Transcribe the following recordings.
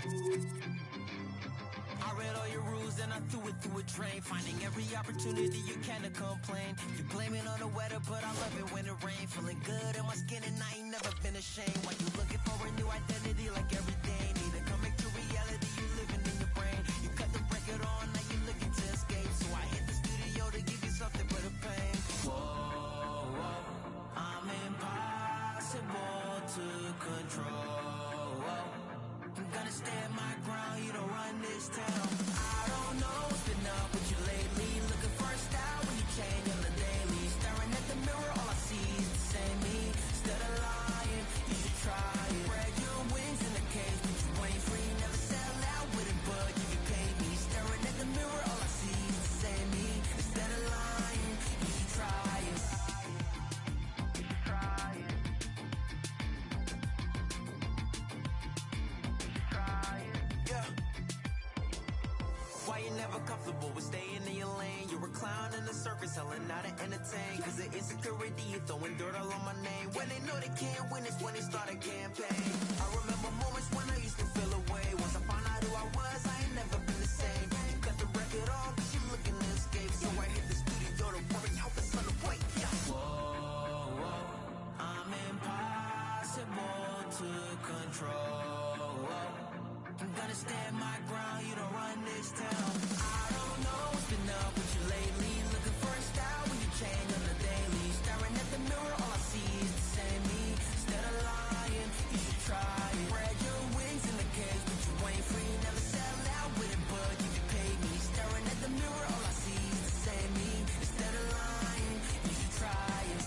I read all your rules and I threw it through a drain. Finding every opportunity you can to complain. You blame it on the weather, but I love it when it rains. Feeling good in my skin and I ain't never been ashamed. Why you looking for a new identity like every day? Need to come back to reality, you living in your brain. You cut the record on, now you looking to escape. So I hit the studio to give you something but a pain. Whoa, whoa, I'm impossible to control. I'm gonna stand my ground, you don't run this town. I don't know what's been up with you lately. Looking for a style when you change on the daily. Staring at the mirror, all I see is the same me. Instead of lying, you should try it. Spread your wings in the cage, but you ain't free. Never sell out with it, but you can pay me. Staring at the mirror, all I see is the same me. Instead of lying, you should try it. Why you never comfortable with staying in your lane? You're a clown in the circus, selling out to entertain. Cause the insecurity, you throwing dirt all on my name. When they know they can't win, it's when they start a campaign. I remember moments when I used to feel away. Once I found out who I was, I ain't never been the same. You cut the record on, cause you looking to escape. So I hit the studio to worry out the sun away. Whoa, whoa, I'm impossible to control. I'm gonna stand my ground, you don't run this town. I don't know what's been up with you lately. Looking for a style when you change on the daily. Staring at the mirror, all I see is the same me. Instead of lying, you should try it. Spread your wings in the cage, but you ain't free. Never sell out with it, but you can pay me. Staring at the mirror, all I see is the same me. Instead of lying, you should try it.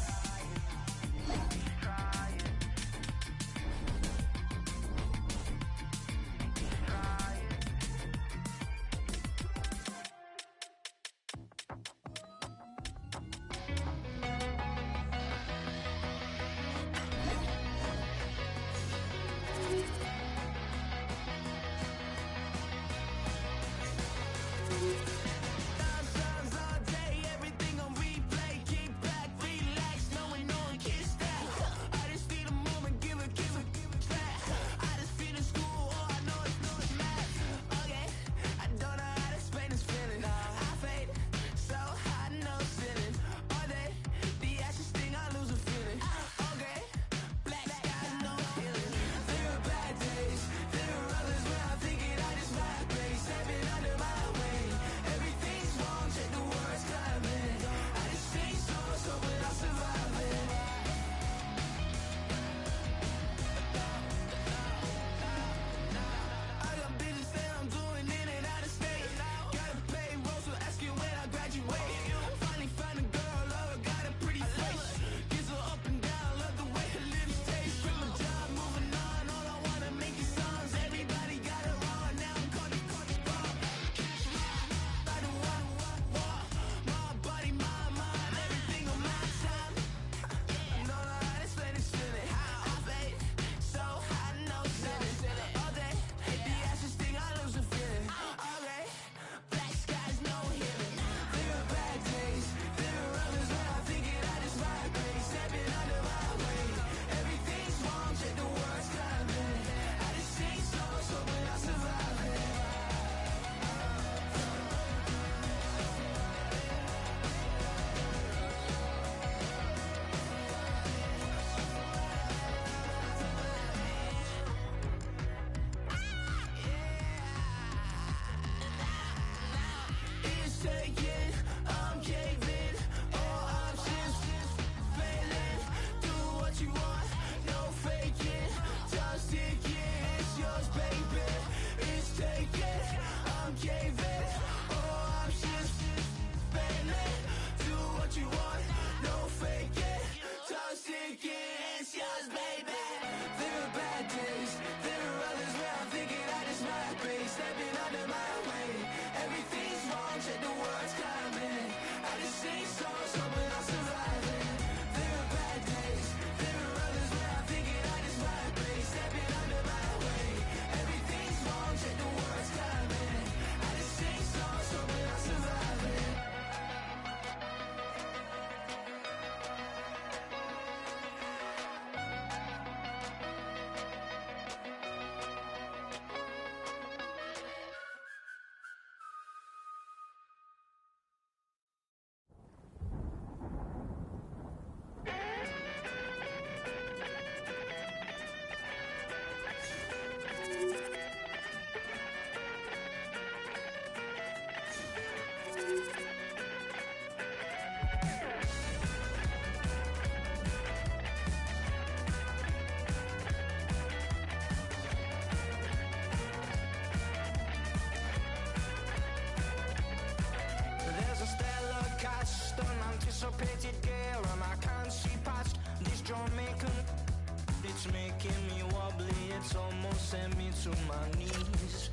It's making me wobbly, it's almost sent me to my knees.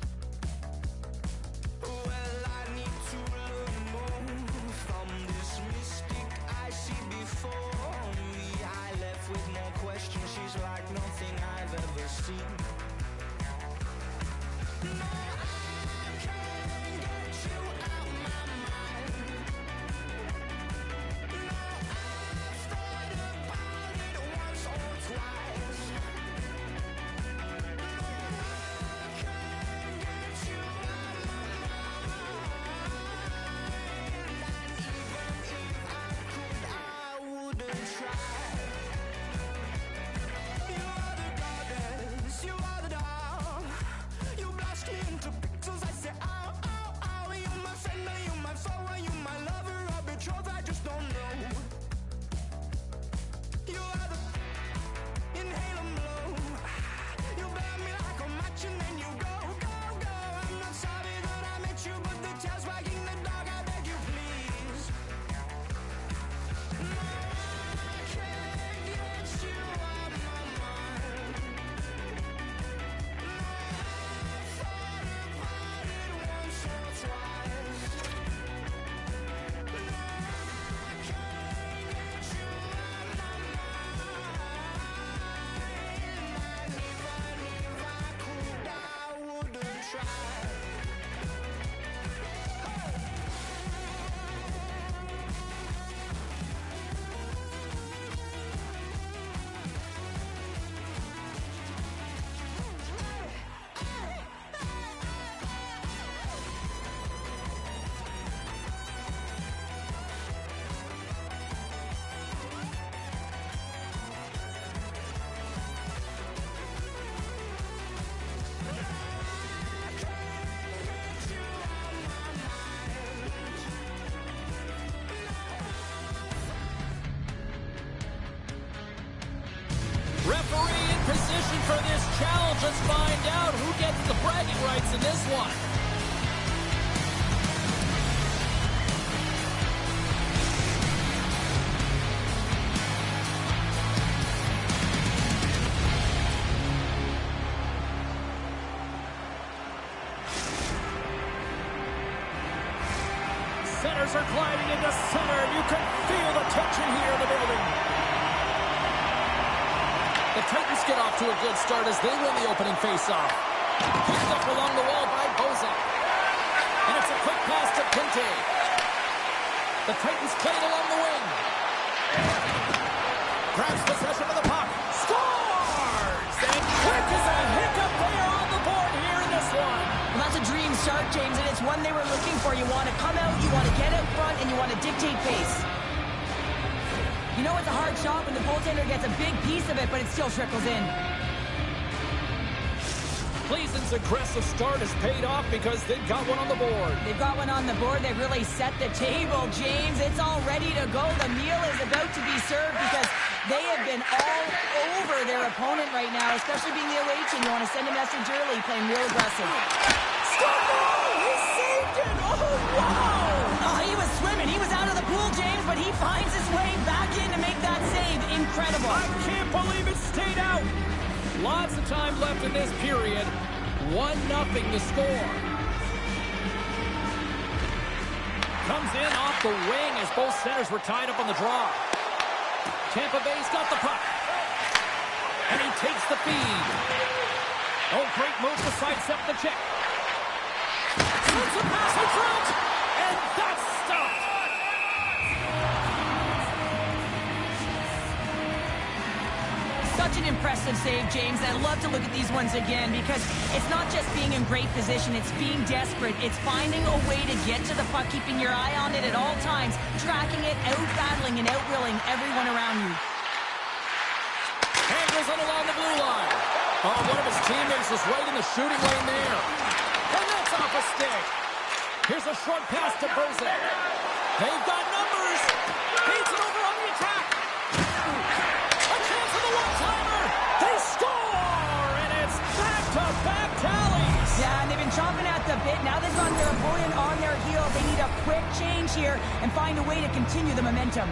Well, I need to learn more from this mystic I see before me. I left with more questions, she's like nothing I've ever seen. No, I can't get you out my mind. No, I've thought about it once or twice. No, I can't get you out my mind. And even if I could, I wouldn't try. You are the goddess, you are the doll. You blast me into pixels, I say ow, ow, ow. You're my friend, or you're my foe, or you're my lover, or betrothed, I just don't know. You are the inhale and blow. You burn me like a match and then you go, go, go. I'm not sorry that I met you, but the tail's wagging the dog, I beg you please. No, I can't get you out my mind. No, I've thought about it once or twice. No, I can't get you out my mind. And even if I could, I wouldn't try. Referee in position for this challenge. Let's find out who gets the bragging rights in this one. Centers are gliding into center. You can feel the tension here in the building. The Titans get off to a good start as they win the opening faceoff. Picked up along the wall by Bozak. And it's a quick pass to Pinte. The Titans play it along the wing. Grabs possession of the puck. Scores! And quick as a hiccup, they are on the board here in this one. Well, that's a dream start, James, and it's one they were looking for. You want to come out, you want to get out front, and you want to dictate pace. You know it's a hard shot when the goaltender gets a big piece of it, but it still trickles in. Cleason's aggressive start has paid off because they've got one on the board. They've got one on the board. They've really set the table, James. It's all ready to go. The meal is about to be served because they have been all over their opponent right now, especially being the away team. You want to send a message early, playing real aggressive. Score! He saved it! Oh, wow! Oh, he was swimming. He was out of the pool, James, but he finds his way back in to make that save. Incredible. I can't believe it stayed out. Lots of time left in this period. 1-0 to score. Comes in off the wing as both centers were tied up on the draw. Tampa Bay's got the puck. And he takes the feed. Oh, great move to sidestep the check. Shoots a pass in front. And that's stopped. Such an impressive save, James. And I love to look at these ones again because it's not just being in great position. It's being desperate. It's finding a way to get to the puck, keeping your eye on it at all times, tracking it, out-battling and out-willing everyone around you. Angles it along the blue line. Oh, one of his teammates is right in the shooting lane there. And that's off a stick. Here's a short pass to Bozak. They've got numbers. Beats it over on the attack. A chance for the one-timer. They score, and it's back-to-back tallies. Yeah, and they've been chomping at the bit. Now they've got their opponent on their heels. They need a quick change here and find a way to continue the momentum.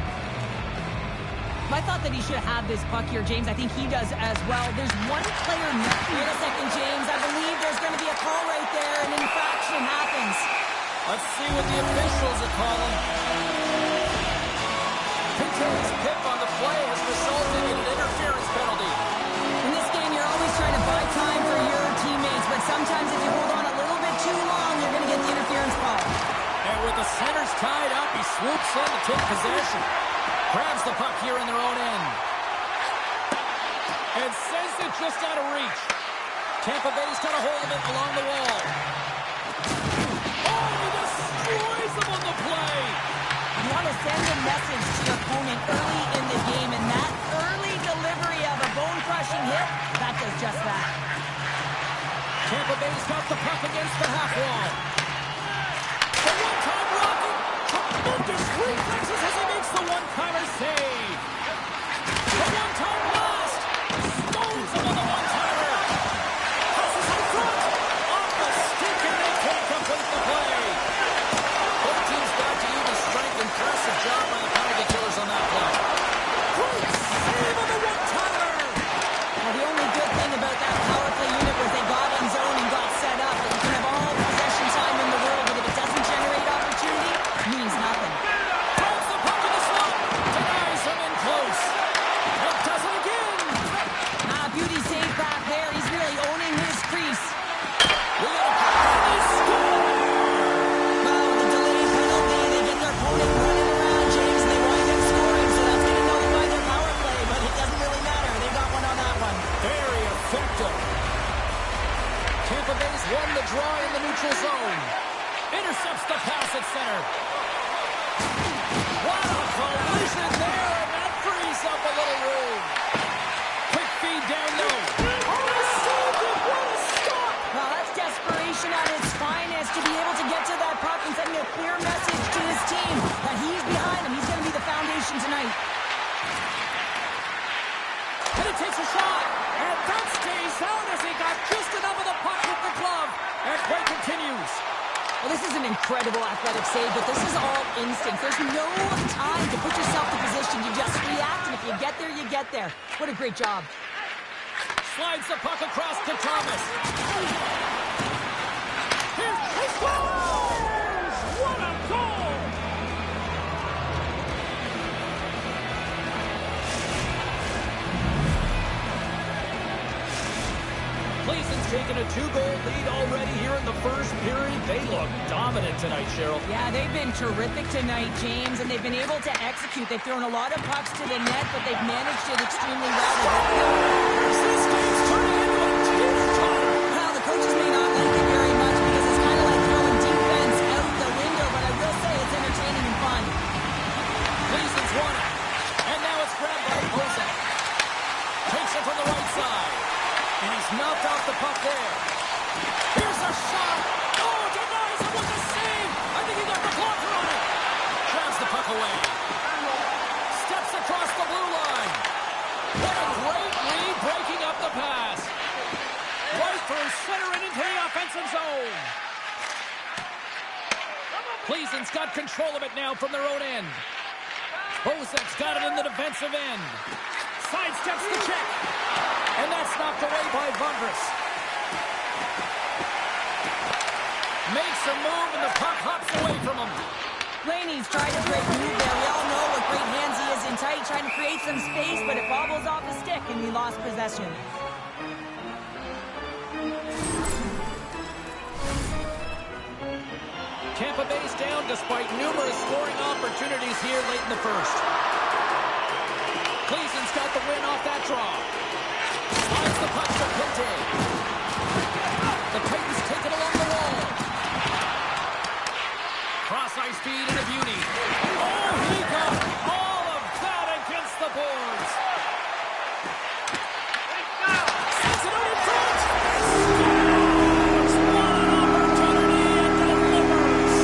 I thought that he should have this puck here, James. I think he does as well. There's one player next. Wait a second, James. I believe there's going to be a call right there. An infraction happens. Let's see what the officials are calling. Pinto's pip on the play has resulted in an interference penalty. In this game, you're always trying to buy time for your teammates, but sometimes if you hold on a little bit too long, you're going to get the interference call. And with the centers tied up, he swoops in to take possession. Grabs the puck here in their own end. And sends it just out of reach. Tampa Bay's got a hold of it along the wall. Oh, he destroys them on the play. You want to send a message to your opponent early in the game, and that early delivery of a bone-crushing hit, that does just that. Tampa Bay's got the puck against the half wall. The one-time rocket. Tremendous reflexes as he makes the one-timer save. The one-time blast. Stones him on the one-timer. Passes in front. Off the stick, and they can't complete the play. Both teams back to even strength. Impressive job by the penalty killers on that play. Great save on the one-timer. Well, the only good thing about that power play unit was they got in zone and got set up. And you can have all the possession time in the world, but if it doesn't generate opportunity, it means nothing. Throws the puck in the slot. Denies him in close. And does it again. Beauty save back there. He's really owning his crease. We got a penalty score. Well, the delayed penalty, they get their opponent running around, James, and they wind up scoring, so that's going to nullify their power play, but it doesn't really matter. They got one on that one. Very effective. Tampa Bay's won the draw in the neutral zone. Intercepts the pass at center. What a collision there, and that frees up a little room. Quick feed down low. Oh, he saved it. What a stop. Well, that's desperation at its finest to be able to get to that puck and sending a clear message to his team that he's behind him. He's going to be the foundation tonight. And he takes a shot. And that stays out as he got just enough of the puck with the glove. And play continues. Well, this is an incredible athletic save, but this is all instinct. There's no time to put yourself in position. You just react, and if you get there, you get there. What a great job. Slides the puck across to Thomas. He scores! What a goal! Cleason's taken a 2-goal lead already here in the first period. They look dominant tonight, Cheryl. Yeah, they've been terrific tonight, James, and they've been able to execute. They've thrown a lot of pucks to the net, but they've managed it extremely well. This game's turning into a teeter-totter. Well, the coaches may not like it very much because it's kind of like throwing defense out the window, but I will say it's entertaining and fun. Cleason's won it. And now it's grabbed by Bozak. Takes it from the right side. And he's knocked off the puck there. Here's a shot. Oh, denies him with a save. I think he got the blocker on it. Grabs the puck away. Steps across the blue line. What a great lead breaking up the pass. Right through center and into the offensive zone. Cleason's got control of it now from their own end. Bozak's got it in the defensive end. Sidesteps the check. And that's knocked away by Vondras. Makes a move, and the puck hops away from him. Laney's tried a great move there. We all know what great hands he is in tight, trying to create some space, but it bobbles off the stick, and he lost possession. Tampa Bay's down despite numerous scoring opportunities here late in the first. Cleason's got the win off that draw. Slides the puck to Pinte. The Titans take it along the wall. Cross-ice feed and a beauty. Oh, he got all of that against the boards. Sends it out in front. Scores! What an opportunity and delivers.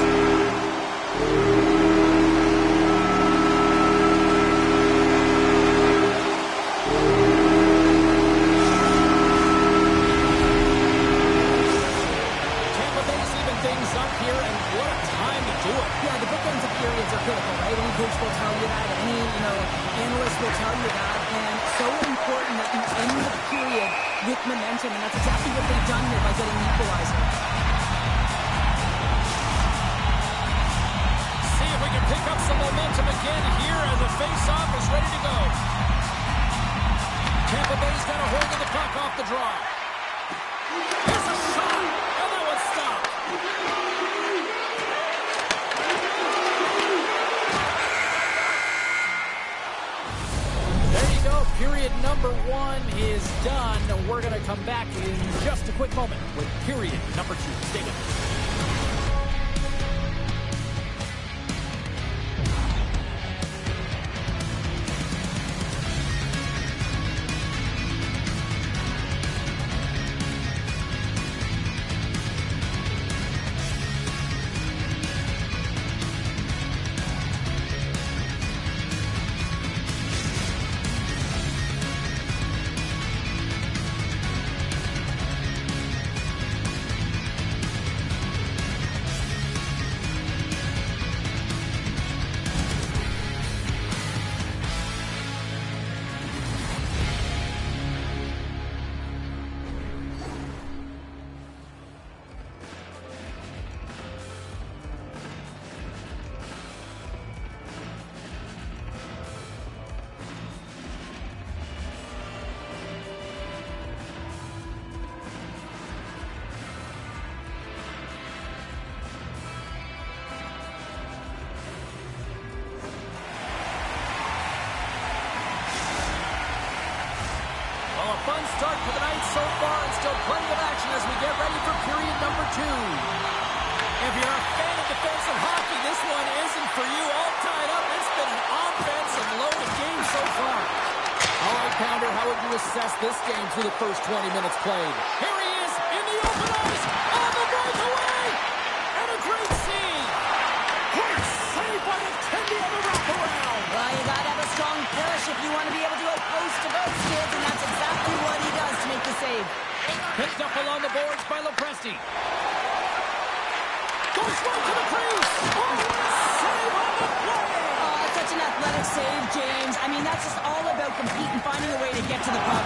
Tampa Bay's even things up here, and what a time to do it. Yeah, the bookends of periods are critical, right? Any coach will tell you that. Any, analyst will tell you important that you end the period with momentum, and that's exactly what they've done here by getting the equalizer. See if we can pick up some momentum again here as the face-off is ready to go. Tampa Bay's got a hold of the puck off the draw. Here's a shot, and that one's stopped. There you go. Period number 1 is done. We're going to come back in just a quick moment with period number 2. Stay with us. Fun start to the night so far, and still plenty of action as we get ready for period number 2. If you're a fan of defensive hockey, this one isn't for you. All tied up. It's been an offensive loaded game so far. All right, Pounder, how would you assess this game through the first 20 minutes played? Here he is in the open ice on the breakaway, and a great save. Great save by the Kendi on the wraparound. Well, you got to have a strong push if you want to be able to go post to both kids, and that's exactly what he does to make the save. Picked up along the boards by Lopresti. Goes right to the crease. Oh, what a save on the play. Oh, it's such an athletic save, James. I mean, that's just all about competing, finding a way to get to the puck.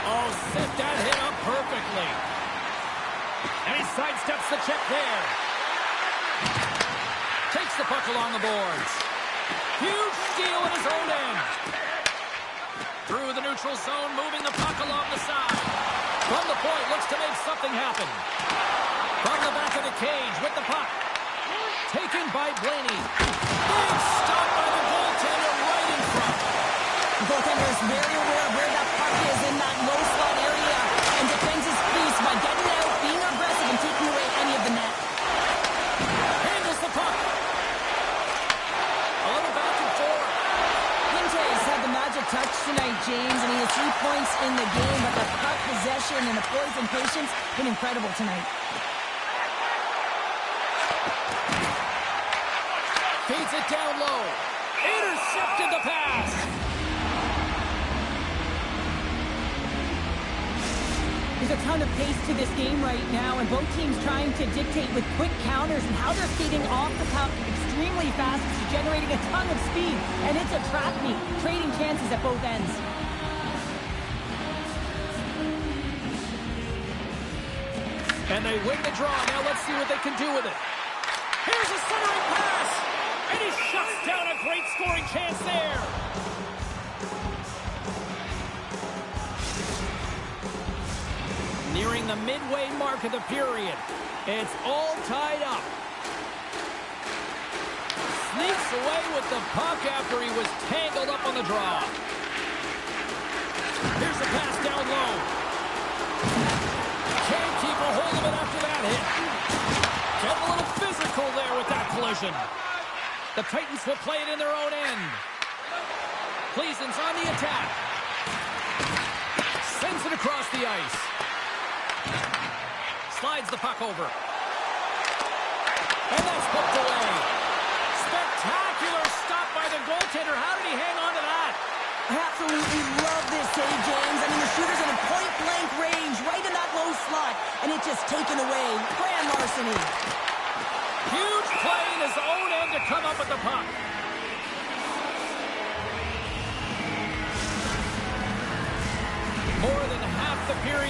Oh, set that hit up perfectly. And he sidesteps the check there. Takes the puck along the boards. Huge steal in his own end. Through the neutral zone, moving the puck along the side. From the point, looks to make something happen. From the back of the cage with the puck. Taken by Blaney. Big stop by the goaltender right in front. The goaltender is very aware of where that puck is in that low slot area and defends his crease by getting out, being aggressive, and taking away any of the net. Handles the puck. A little back and forth. Pinte's had the magic touch tonight, James, and he has 3 points in the game, but the puck possession and the poise and patience been incredible tonight. Feeds it down low. Intercepted the pass. There's a ton of pace to this game right now, and both teams trying to dictate with quick counters and how they're feeding off the puck extremely fast. It's generating a ton of speed, and it's a trap meet, trading chances at both ends. And they win the draw. Now let's see what they can do with it. Here's a centering pass. And he shuts down a great scoring chance there. Nearing the midway mark of the period. It's all tied up. Sneaks away with the puck after he was tangled up on the draw. Here's a pass down low. Can't keep a hold of it after that hit. Getting a little physical there with that collision. The Titans will play it in their own end. Gleason's on the attack. Sends it across the ice. Slides the puck over. And that's poked away. Spectacular stop by the goaltender. How did he hang on to that? I absolutely love this save, James. I mean, the shooter's in a point-blank range, right in that low slot, and it's just taken away. Grand larceny. Huge play in his own end to come up with the puck.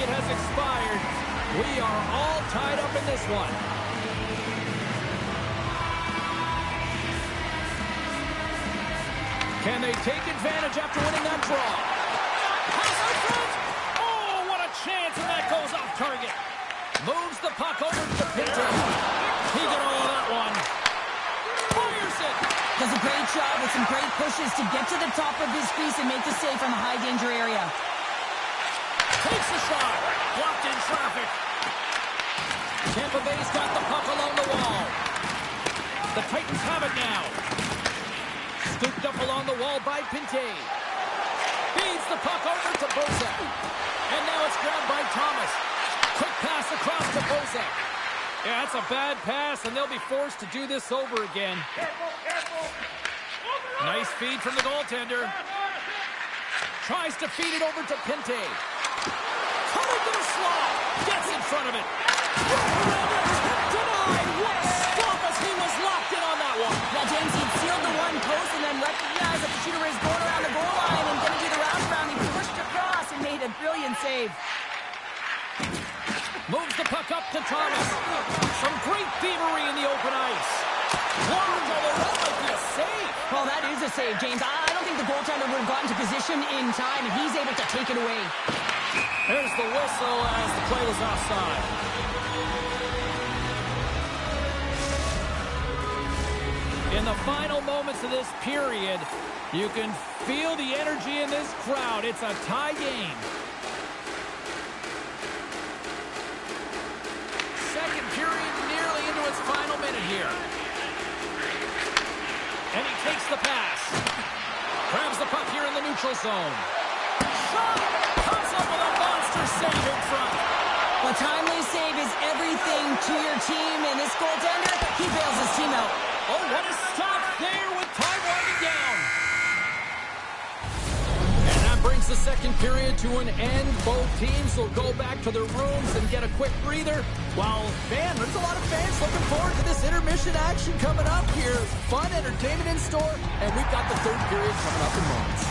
period has expired. We are all tied up in this one. Can they take advantage after winning that draw? Pass out front. Oh, what a chance, and that goes off target. Moves the puck over to Pinto. He got all of that one. Fires it. Does a great job with some great pushes to get to the top of his crease and make the save from a high-danger area. Takes the shot. Blocked in traffic. Tampa Bay's got the puck along the wall. The Titans have it now. Scooped up along the wall by Pinto. Feeds the puck over to Bozak. And now it's grabbed by Thomas. Quick pass across to Bozak. Yeah, that's a bad pass, and they'll be forced to do this over again. Nice feed from the goaltender. Tries to feed it over to Pinto. Cutting to the slot. Gets in front of it. Denied. What a stop as he was locked in on that one. Yeah, James, he sealed the one post and then recognized that the shooter is going around the goal line and going to do the round. He pushed across and made a brilliant save. Moves the puck up to Thomas. Some great thievery in the open ice. Long goal, that might be a save. Well, that is a save, James. I don't think the goaltender would have gotten to position in time, and he's able to take it away. There's the whistle as the play was offside. In the final moments of this period, you can feel the energy in this crowd. It's a tie game. Second period nearly into its final minute here. And he takes the pass. Grabs the puck here in the neutral zone. Shot! Comes up with a monster save in front. A timely save is everything to your team, and this goaltender, he bails his team out. Oh, what a stop there with time winding down. And that brings the second period to an end. Both teams will go back to their rooms and get a quick breather. While, man, there's a lot of fans looking forward to this intermission action coming up here. Fun entertainment in store, and we've got the third period coming up in moments.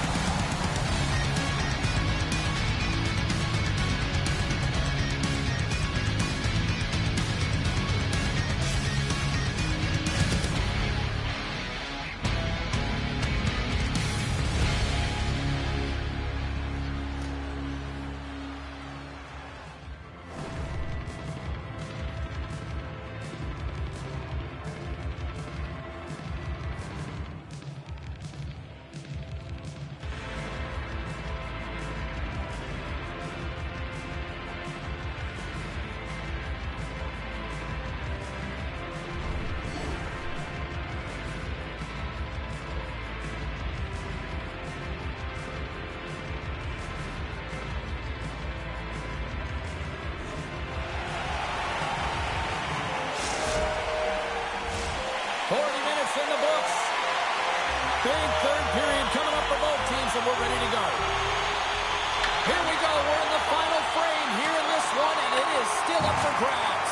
Big third period coming up for both teams, and we're ready to go. Here we go. We're in the final frame here in this one, and it is still up for grabs.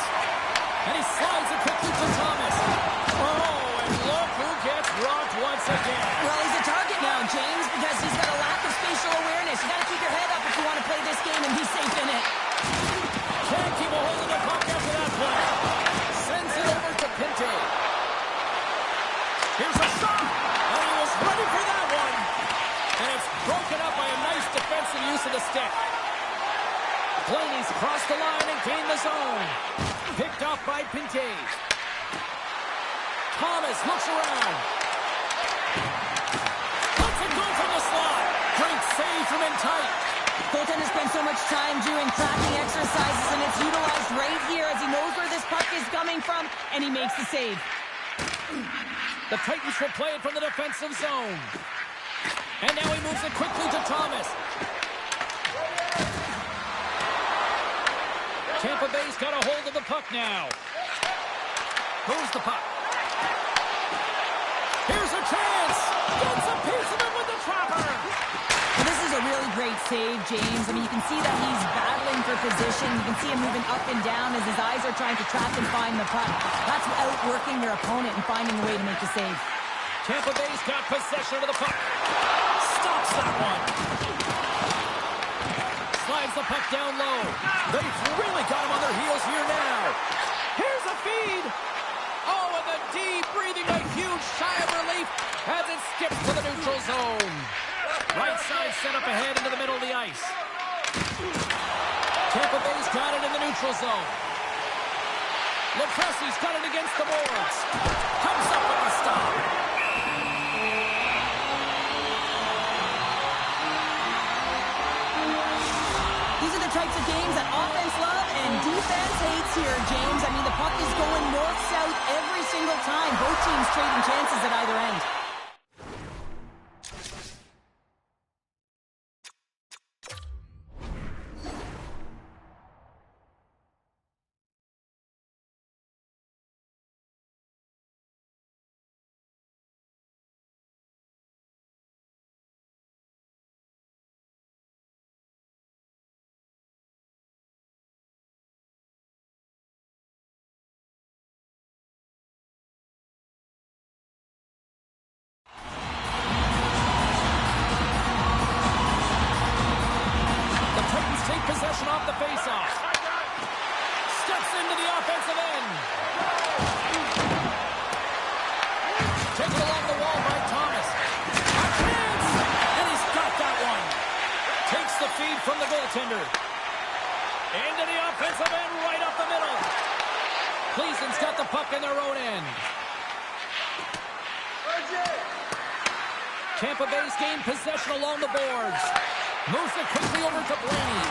And he slides it quickly to Thomas. Oh, and look who gets rocked once again. Well, he's a target now, James, because he's got a lack of spatial awareness. You got to keep your head up if you want to play this game and be safe in it. Can't keep a hold of the puck after that play. Sends it over to Pinto. Here's a shot. And he was ready for that one. And it's broken up by a nice defensive use of the stick. Blaney's crossed the line and gained the zone. Picked off by Pinto. Thomas looks around. Lets it go from the slot. Great save from in tight. Goaltender spends so much time doing tracking exercises, and it's utilized right here as he knows where this puck is coming from, and he makes the save. The Titans will play it from the defensive zone. And now he moves it quickly to Thomas. Tampa Bay's got a hold of the puck now. Moves the puck. Here's a chance. Gets a piece of it with the trapper. Well, this is a really great save, James. I mean, you can see that he's battling for position. You can see him moving up and down as his eyes are trying to track and find the puck. That's outworking their opponent and finding a way to make the save. Tampa Bay's got possession of the puck. Stops that one. Slides the puck down low. They've really got him on their heels here now. Here's a feed. Oh, and the D breathing a huge sigh of relief as it skips to the neutral zone. Right side set up ahead into the middle of the ice. Tampa Bay's got it in the neutral zone. LaPressy's got it against the boards. Comes up with a stop. These are the types of games that offense love and defense hates here, James. I mean, the puck is going north-south every single time. Both teams trading chances at either end. Possession off the faceoff. Steps into the offensive end. Taken along the wall by Thomas. A chance! And he's got that one. Takes the feed from the goaltender. Into the offensive end, right up the middle. Cleason's got the puck in their own end. Tampa Bay's gained possession along the boards. Moves it quickly over to Blaney.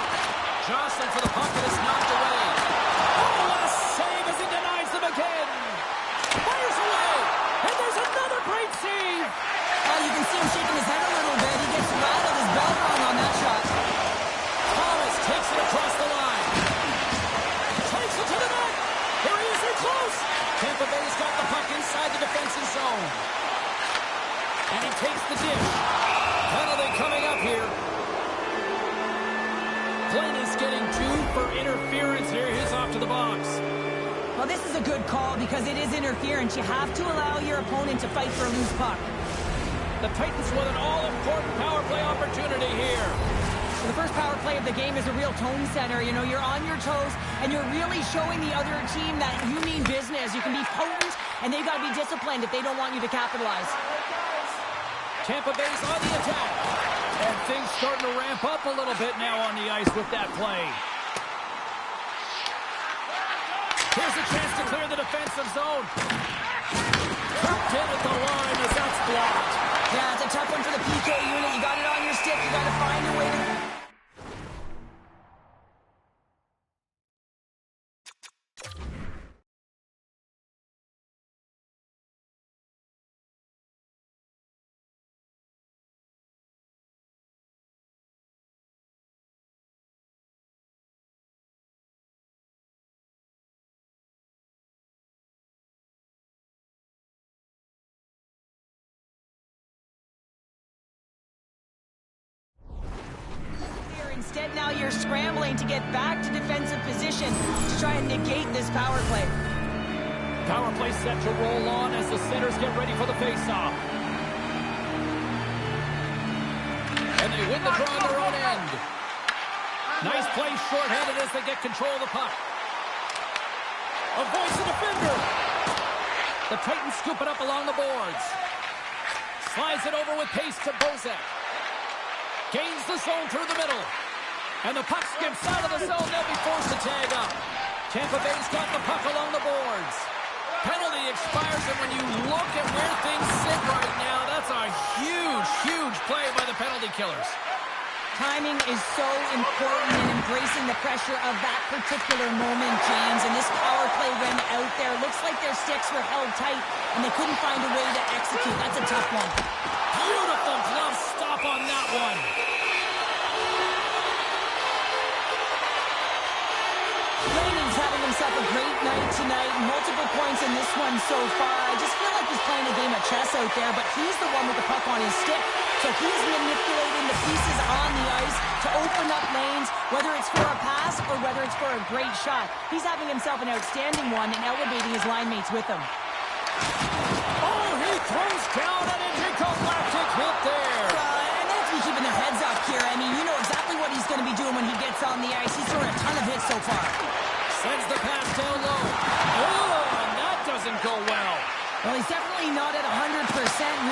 Jostling for the puck and it's knocked away. Oh, what a save as he denies them again. Fires away. And there's another great save. You can see him shaking his head a little bit. He gets rattled his bell rung on that shot. Thomas takes it across the line. Takes it to the net. Here he is, they're close. Tampa Bay's got the puck inside the defensive zone. And he takes the dish. Penalty coming up here. Blaney's getting 2 for interference here. He's off to the box. Well, this is a good call because it is interference. You have to allow your opponent to fight for a loose puck. The Titans with an all-important power play opportunity here. So the first power play of the game is a real tone setter. You know, you're on your toes, and you're really showing the other team that you mean business. You can be potent, and they've got to be disciplined if they don't want you to capitalize. Tampa Bay's on the attack. And things starting to ramp up a little bit now on the ice with that play. Here's a chance to clear the defensive zone. Tucked in at the line as that's blocked. Yeah, it's a tough one for the PK unit. You got it on your stick. You got to find a way to... Instead, now you're scrambling to get back to defensive position to try and negate this power play. Power play set to roll on as the centers get ready for the faceoff. And they win the draw on their own end. Nice play shorthanded as they get control of the puck. Avoids the defender. The Titans scoop it up along the boards. Slides it over with pace to Bozak. Gains the zone through the middle. And the puck skips out of the zone. They'll be forced to tag up. Tampa Bay's got the puck along the boards. Penalty expires, and when you look at where things sit right now, that's a huge, huge play by the penalty killers. Timing is so important in embracing the pressure of that particular moment, James. And this power play ran out there. Looks like their sticks were held tight, and they couldn't find a way to execute. That's a tough one. Beautiful glove stop on that one. Blaney's having himself a great night tonight. Multiple points in this one so far. I just feel like he's playing a game of chess out there, but he's the one with the puck on his stick. So he's manipulating the pieces on the ice to open up lanes, whether it's for a pass or whether it's for a great shot. He's having himself an outstanding one and elevating his line mates with him. Oh, he throws down an intergalactic hit there. And they have to be keeping their heads up here. I mean, you know exactly what he's going to be doing when he gets gets on the ice. He's thrown a ton of hits so far. Sends the pass down low. Oh, and that doesn't go well. Well, he's definitely not at 100%,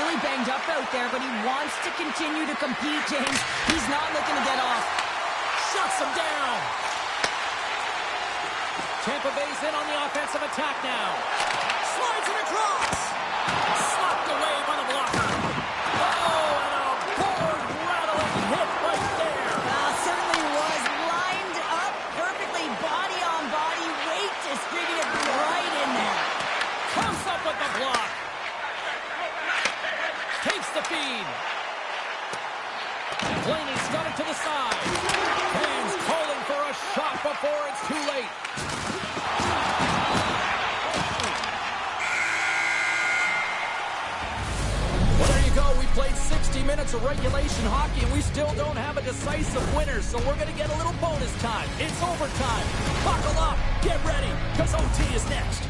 really banged up out there, but he wants to continue to compete, James. He's not looking to get off. Shuts him down. Tampa Bay's in on the offensive attack now. Slides it across. Slapped away by the blocker. Oh, and a board-rattling hit right there. Certainly was lined up perfectly, body on body, weight distributed right in there. Comes up with the block. Takes the feed. Blaney's got it to the side. Fans calling for a shot before it's too late. Well, there you go. We played 60 minutes of regulation hockey, and we still don't have a decisive winner, so we're going to get a little bonus time. It's overtime. Buckle up. Get ready, because OT is next.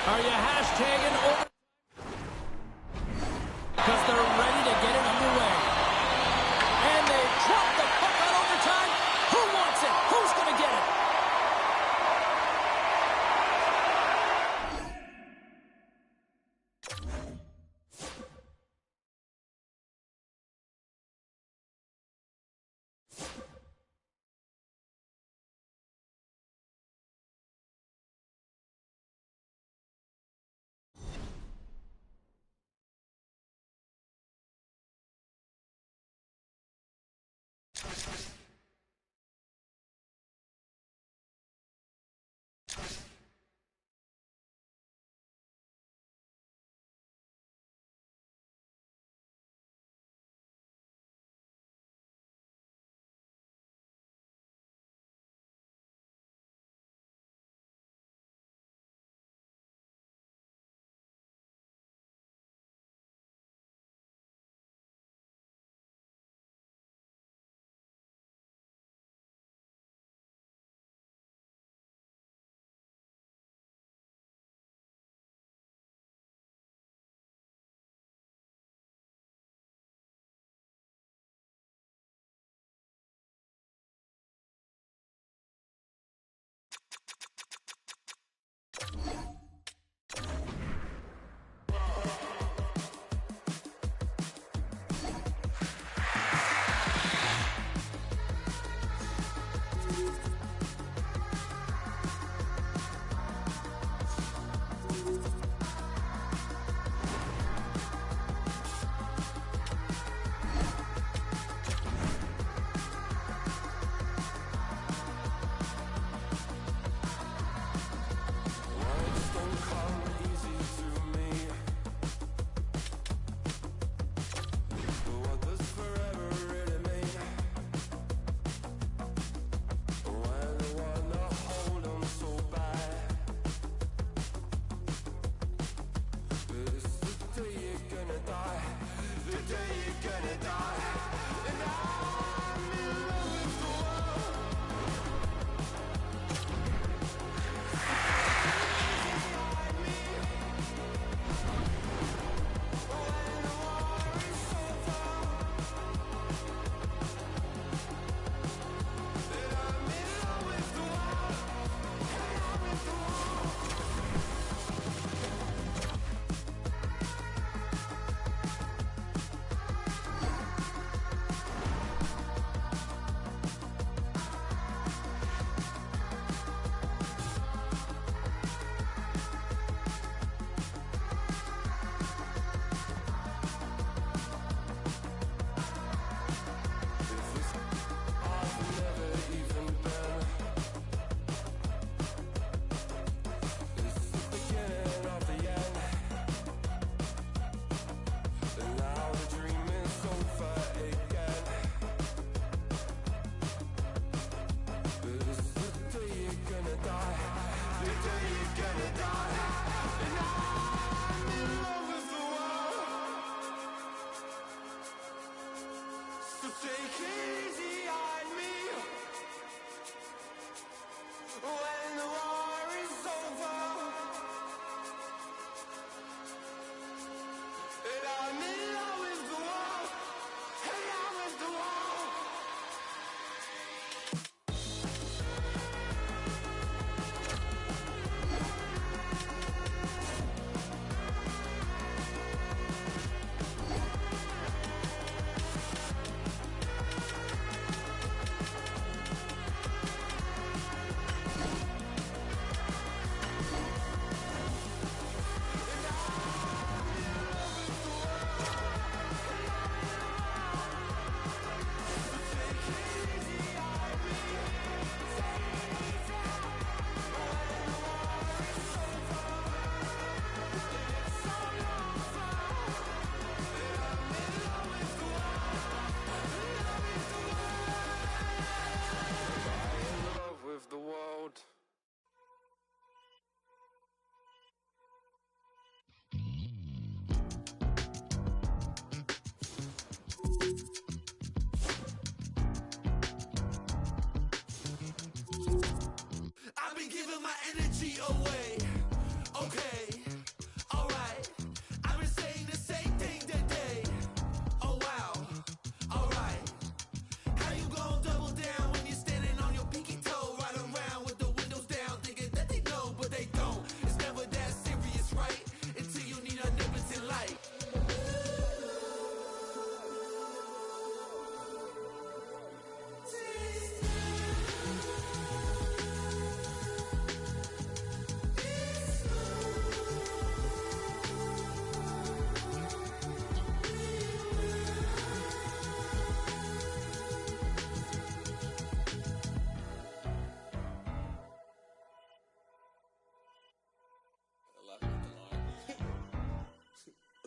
Are you hashtagging over? Because they're ready to get it underway. And they drop the puck on overtime. Who wants it? Who's going to get it?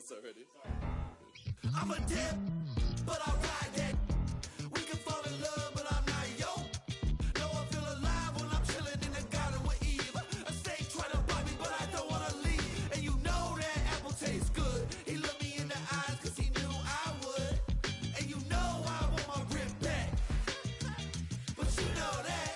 Already. I'm a dip, but I ride that. We can fall in love, but I'm not yo. No, I feel alive when I'm chilling in the garden with Eve. A snake trying to bite me, but I don't want to leave. And you know that apple tastes good. He looked me in the eyes cause he knew I would. And you know I want my rib back. But you know that.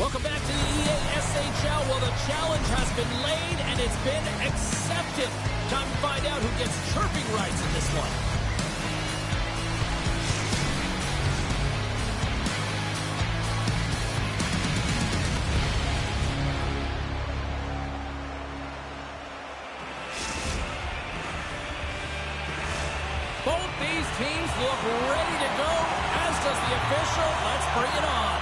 Welcome back to the EASHL. Well, the challenge has been laid and it's been accepted. Time to find out who gets chirping rights in this one. Both these teams look ready to go, as does the official. Let's bring it on.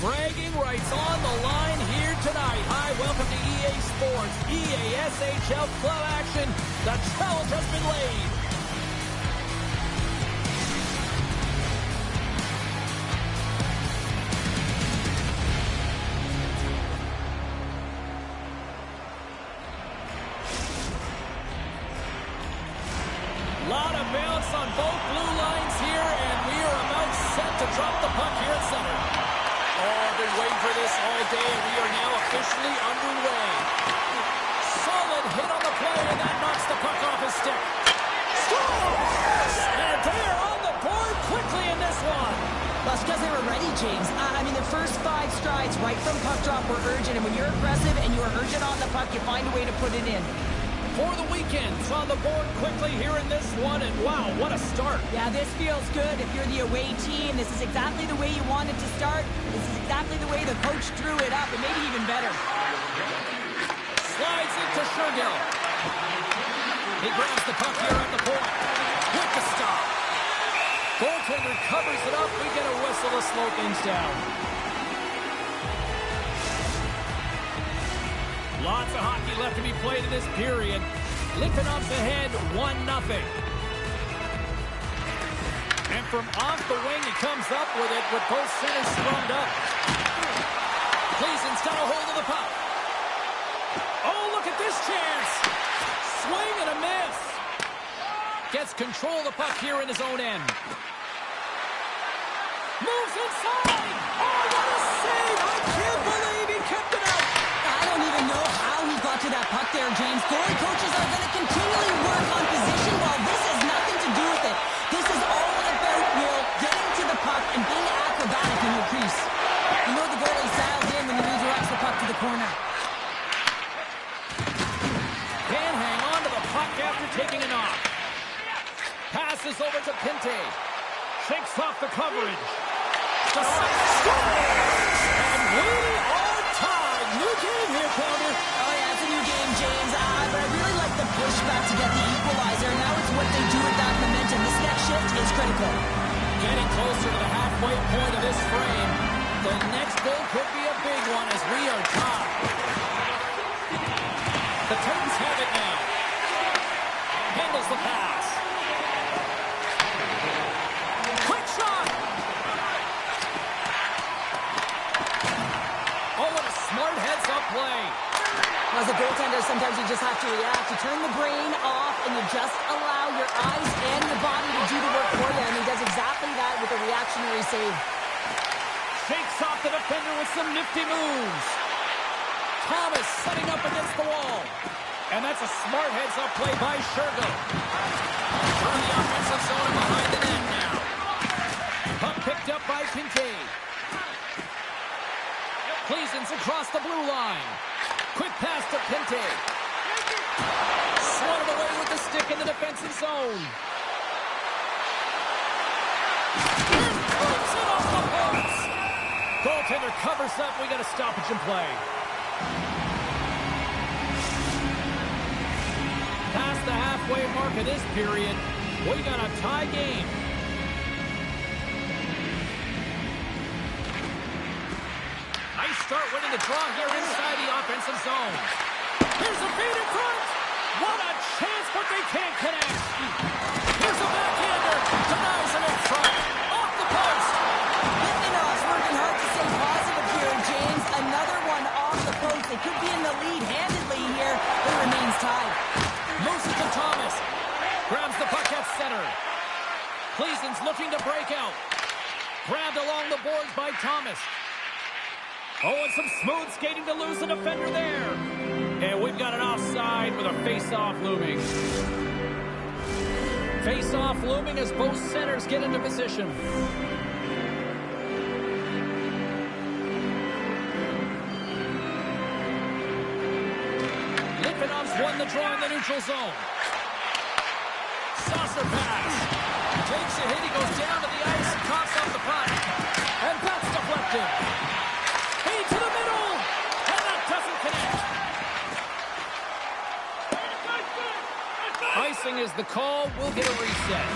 Bragging rights on the line here tonight. Hi, welcome to EA Sports, EA SHL Club action. The challenge has been laid. Lot of bounce on both blue lines here, and we are about set to drop the puck here at center. Oh, I've been waiting for this all day, and we are now officially underway. Solid hit on the play, and that knocks the puck off his stick. Scores! And they are on the board quickly in this one. Well, it's because they were ready, James. I mean, the first 5 strides right from puck drop were urgent, and when you're aggressive and you're urgent on the puck, you find a way to put it in. For the weekend, it's on the board quickly here in this one, and wow, what a start. Yeah, this feels good. If you're the away team, this is exactly the way you wanted to start. This is exactly the way the coach drew it up, and maybe even better. Slides into Shergill. He grabs the puck here at the point. With the stop. Goaltender covers it up. We get a whistle to slow things down. Lots of hockey left to be played in this period. Litvinov's ahead 1-0. And from off the wing, he comes up with it with both centers sprung up. Gleason's got a hold of the puck. Oh, look at this chance. Swing and a miss. Gets control of the puck here in his own end. Moves inside. Oh, what a save. I can't believe he kept it out. I don't even know how he got to that puck there, James. Goalie coaches are going to continually work on position while this has nothing to do with it. This is all about Will getting to the puck and being acrobatic in your crease. You know the goalie's dialed in when he redirects the puck to the corner. Can't hang on to the puck after taking a knock. Passes over to Pinte. Shakes off the coverage. Scores! And we are tied. New game here, Pounder. Oh, yeah, it's a new game, James. But I really like the pushback to get the equalizer. Now it's what they do with that momentum. This next shift is critical. Getting closer to the halfway point of this frame. The next goal could be a big one as we are tied. The Titans have it now. Handles the pass. Quick shot! Oh, what a smart heads-up play. As a goaltender, sometimes you just have to react. You turn the brain off and you just allow your eyes and your body to do the work for you. And he does exactly that with a reactionary save. Shakes off the defender with some nifty moves. Thomas setting up against the wall. And that's a smart heads-up play by Shergill. Through the offensive zone and behind the net now. Puck picked up by Kincaid. Gleason's across the blue line. Quick pass to Pinte. Swatted away with the stick in the defensive zone. Puts it off the post. Goaltender covers up. We got a stoppage in play. Past the halfway mark of this period, we got a tie game. Nice start winning the draw here inside the offensive zone. Here's a feed in front. What a chance, but they can't connect. Here's a backhander. Denies him in front. Off the post. Litvinov's working hard to stay positive here, James. Another one off the post. They could be in the lead handedly here. It remains tied. Moves it to Thomas. Grabs the puck at center. Gleason's looking to break out. Grabbed along the boards by Thomas. Oh, and some smooth skating to lose the defender there. And we've got an offside with a face-off looming. Face-off looming as both centers get into position. Litvinov's won the draw in the neutral zone. Saucer pass. Takes a hit. He goes down to the ice and coughs off the puck. And that's deflected. Feed to the middle. And that doesn't connect. Icing is the call. We'll get a reset.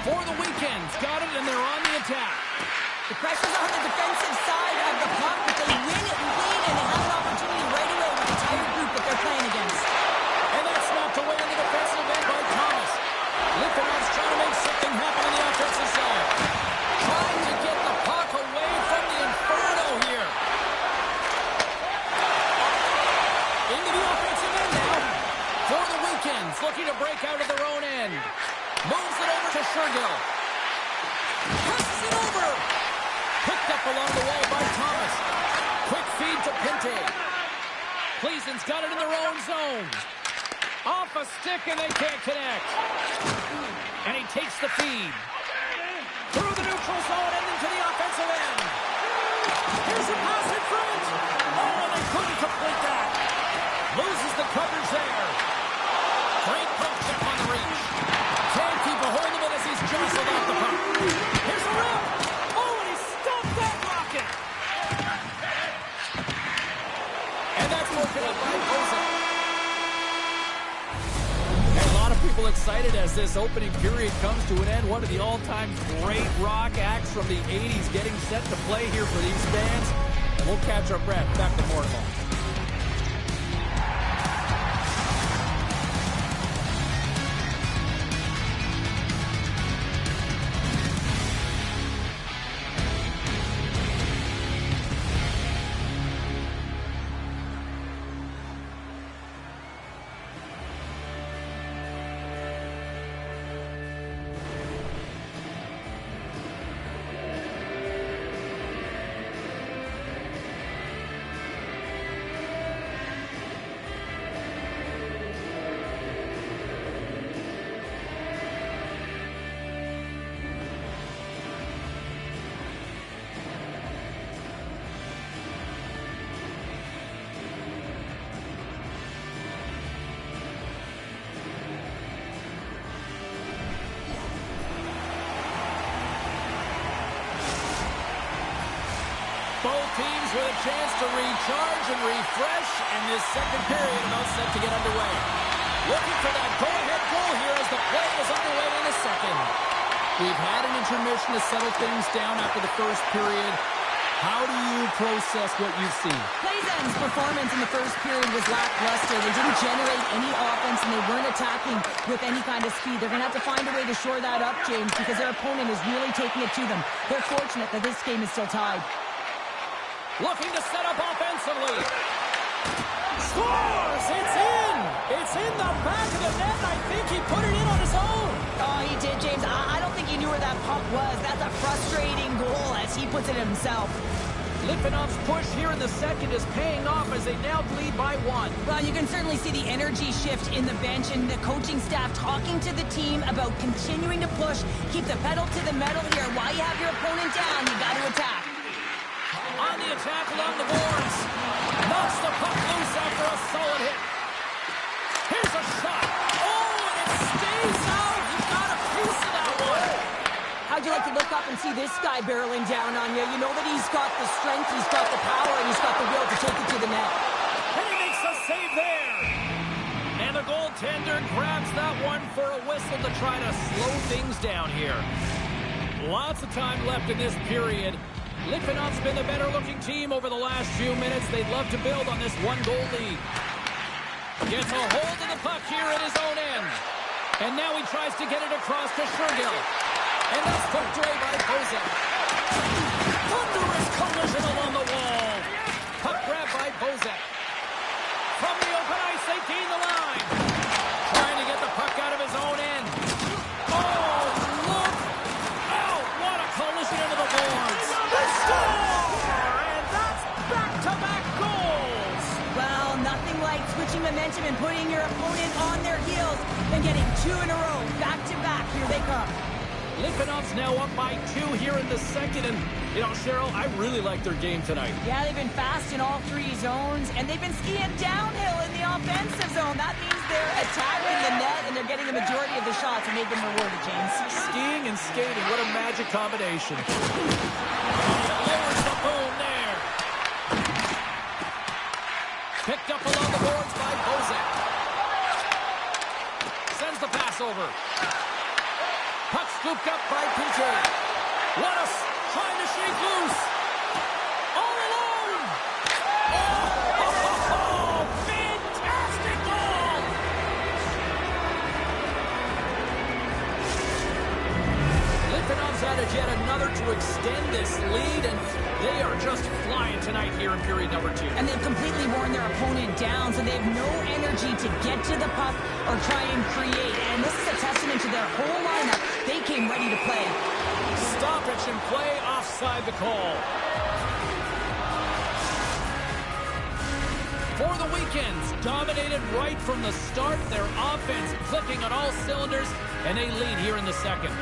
For the Weekends, got it, and they're on the attack. The pressure's on the defensive side of the puck, but they win it and lead, and they have an opportunity right away with the tired group that they're playing against. And that's knocked away in the defensive end by Thomas. Litvinov's trying to make something happen in the offensive zone. Trying to get the puck away from the Inferno here. Into the offensive end now. For the Weekends, looking to break out of their own end. Moves it over to Shergill. Passes it over. Picked up along the wall by Thomas. Quick feed to Pinte. Gleason's got it in their own zone. Off a stick and they can't connect. And he takes the feed. Through the neutral zone and into the offensive end. Here's a pass in front. Oh, and they couldn't complete that. Loses the coverage there. Great poke check on the reach. people excited as this opening period comes to an end. One of the all-time great rock acts from the 80s getting set to play here for these fans. And we'll catch our breath back to Mortimer. Both teams with a chance to recharge and refresh, and this second period about set to get underway. Looking for that go-ahead goal here as the play is underway in a second. We've had an intermission to settle things down after the first period. How do you process what you've seen? Plazen's performance in the first period was lackluster. They didn't generate any offense, and they weren't attacking with any kind of speed. They're going to have to find a way to shore that up, James, because their opponent is really taking it to them. They're fortunate that this game is still tied. Looking to set up offensively. Scores! It's in! It's in the back of the net. I think he put it in on his own. Oh, he did, James. I don't think he knew where that puck was. That's a frustrating goal as he puts it himself. Litvinov's push here in the second is paying off as they now lead by 1. Well, you can certainly see the energy shift in the bench and the coaching staff talking to the team about continuing to push, keep the pedal to the metal here. While you have your opponent down, you got to attack. On the attack along the boards. Knocks the puck loose after a solid hit. Here's a shot. Oh, and it stays out. He got a piece of that one. How'd you like to look up and see this guy barreling down on you? You know that he's got the strength, he's got the power, and he's got the will to take it to the net. And he makes a save there. And the goaltender grabs that one for a whistle to try to slow things down here. Lots of time left in this period. Litvinov's been the better-looking team over the last few minutes. They'd love to build on this one-goal lead. Gets a hold of the puck here at his own end. And now he tries to get it across to Shergill. And that's poked away by Bozak. Thunderous collision along the wall. Puck grab by Bozak. From the open ice, they gain the line. Trying to get the puck out of his own end. Oh, look out. What a collision into the boards. The score! And that's back-to-back goals. Well, nothing like switching momentum and putting your opponent on their heels and getting 2 in a row. Back-to-back. Here they come. Litvinov's now up by 2 here in the second. And, you know, Cheryl, I really like their game tonight. Yeah, they've been fast in all 3 zones, and they've been skiing downhill in the offensive zone. That means they're attacking the net, and they're getting the majority of the shots, and they've been rewarded, James. Skiing and skating, what a magic combination. Lowers the boom there. Picked up along the boards by Bozak. Sends the pass over. Puck scooped up by PJ. What a trying to shake loose. All alone. Oh, fantastic goal. Litvinov's added yet another to extend this lead, and they are just flying tonight here in period number 2. And they've completely worn their opponent down, so they have no energy to get to the puck or try and create. And this is a testament to their whole lineup. They came ready to play. Stoppage and play offside the call. For the Weekends, dominated right from the start. Their offense clicking on all cylinders, and they lead here in the second.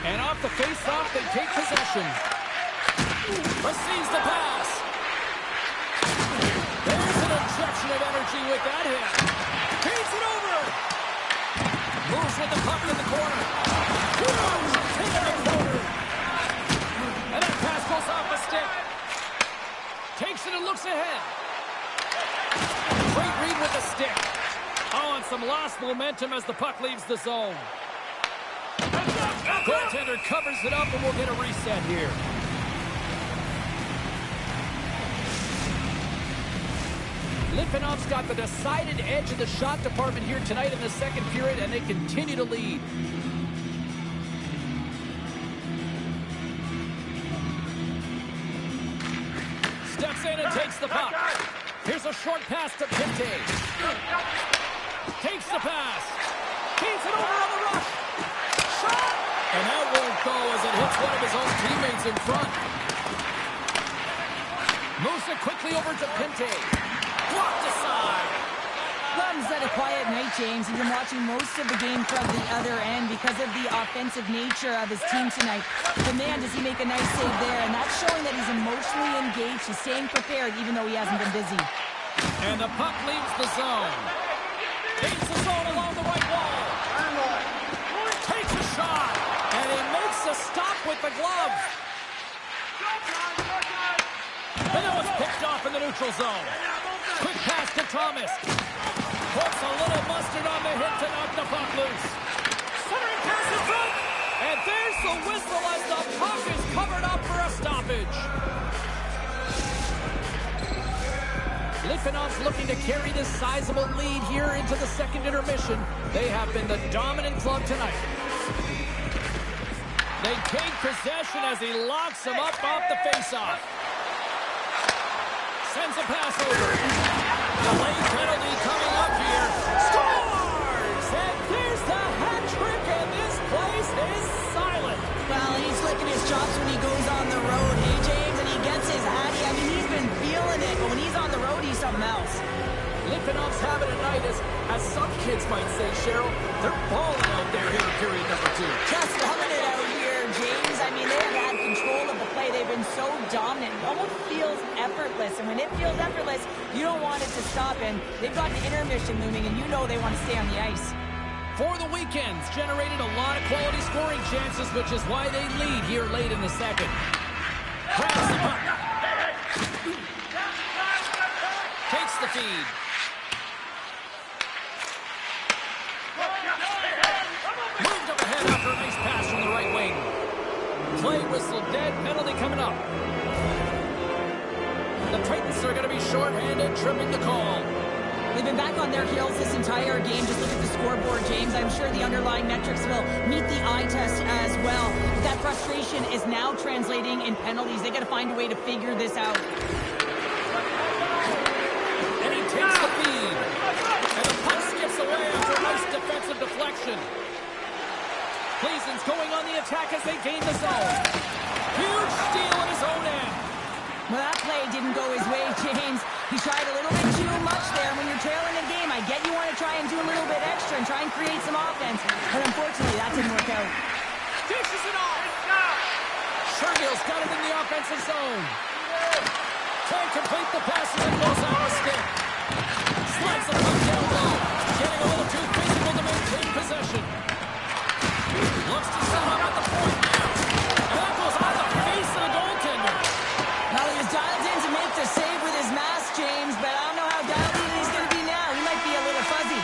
And off the face-off, they take possession. Receives the pass. There's an injection of energy with that hit. Feeds it over. Moves with the puck in the corner. And that pass goes off the stick. Takes it and looks ahead. Great read with the stick. Oh, and and some lost momentum as the puck leaves the zone. Goaltender covers it up, and we'll get a reset here. Litvinov's got the decided edge of the shot department here tonight in the second period, and they continue to lead. Steps in and takes the puck. Here's a short pass to Pinte. Takes the pass. Feeds it over on the rush. Shot! And that won't go as it hits one of his own teammates in front. Moves it quickly over to Pinte. Blocked aside. Lum's had a quiet night, James. He's been watching most of the game from the other end because of the offensive nature of his team tonight. But man, does he make a nice save there, and that's showing that he's emotionally engaged. He's staying prepared even though he hasn't been busy. And the puck leaves the zone. Takes the zone along the right wall. Takes a shot, and he makes a stop with the glove. And now it's picked off in the neutral zone. Quick pass to Thomas. Puts a little mustard on the hit to knock the puck loose. Centering pass in front. And there's the whistle as the puck is covered up for a stoppage. Litvinov's looking to carry this sizable lead here into the second intermission. They have been the dominant club tonight. They take possession as he locks him up off the faceoff. Sends a pass over. Delayed penalty coming up here. Scores! And there's the hat trick, and this place is silent. Well, he's licking his chops when he goes on the road, hey, James? And he gets his hattie. I mean, he's been feeling it, but when he's on the road, he's something else. Litvinov's having a night, as some kids might say, Cheryl. They're balling out there here in period number 2. Just loving it out here, James. I mean, they have had control of the play. They've been so dominant. It almost feels effortless. And when it feels effortless, you don't want it to stop. And they've got an intermission looming, and you know they want to stay on the ice. For the Weekends, generated a lot of quality scoring chances, which is why they lead here late in the second. Grabs the puck. Takes the feed. Moved up ahead after a nice pass from the right wing. Play whistle dead, penalty coming up. The Titans are going to be shorthanded, tripping the call. They've been back on their heels this entire game. Just look at the scoreboard, James. I'm sure the underlying metrics will meet the eye test as well. But that frustration is now translating in penalties. They got to find a way to figure this out. And he takes the feed. And the puck skips away after a nice defensive deflection. Cleason's going on the attack as they gain the zone. Huge steal at his own end. Well, that play didn't go his way, James. He tried a little bit too much there. When you're trailing a game, I get you want to try and do a little bit extra and try and create some offense. But unfortunately, that didn't work out. Dishes it off. Shergill's got it in the offensive zone. Can't complete the pass and it goes out of stick. Slides the puck down low. Getting a little too physical to maintain possession. Looks to set up at the point now. And that goes on the face of the goaltender. Well, he was dialed in to make the save with his mask, James, but I don't know how dialed in he's going to be now. He might be a little fuzzy.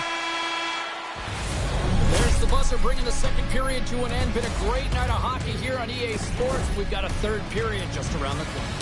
There's the buzzer bringing the second period to an end. Been a great night of hockey here on EA Sports. We've got a third period just around the corner.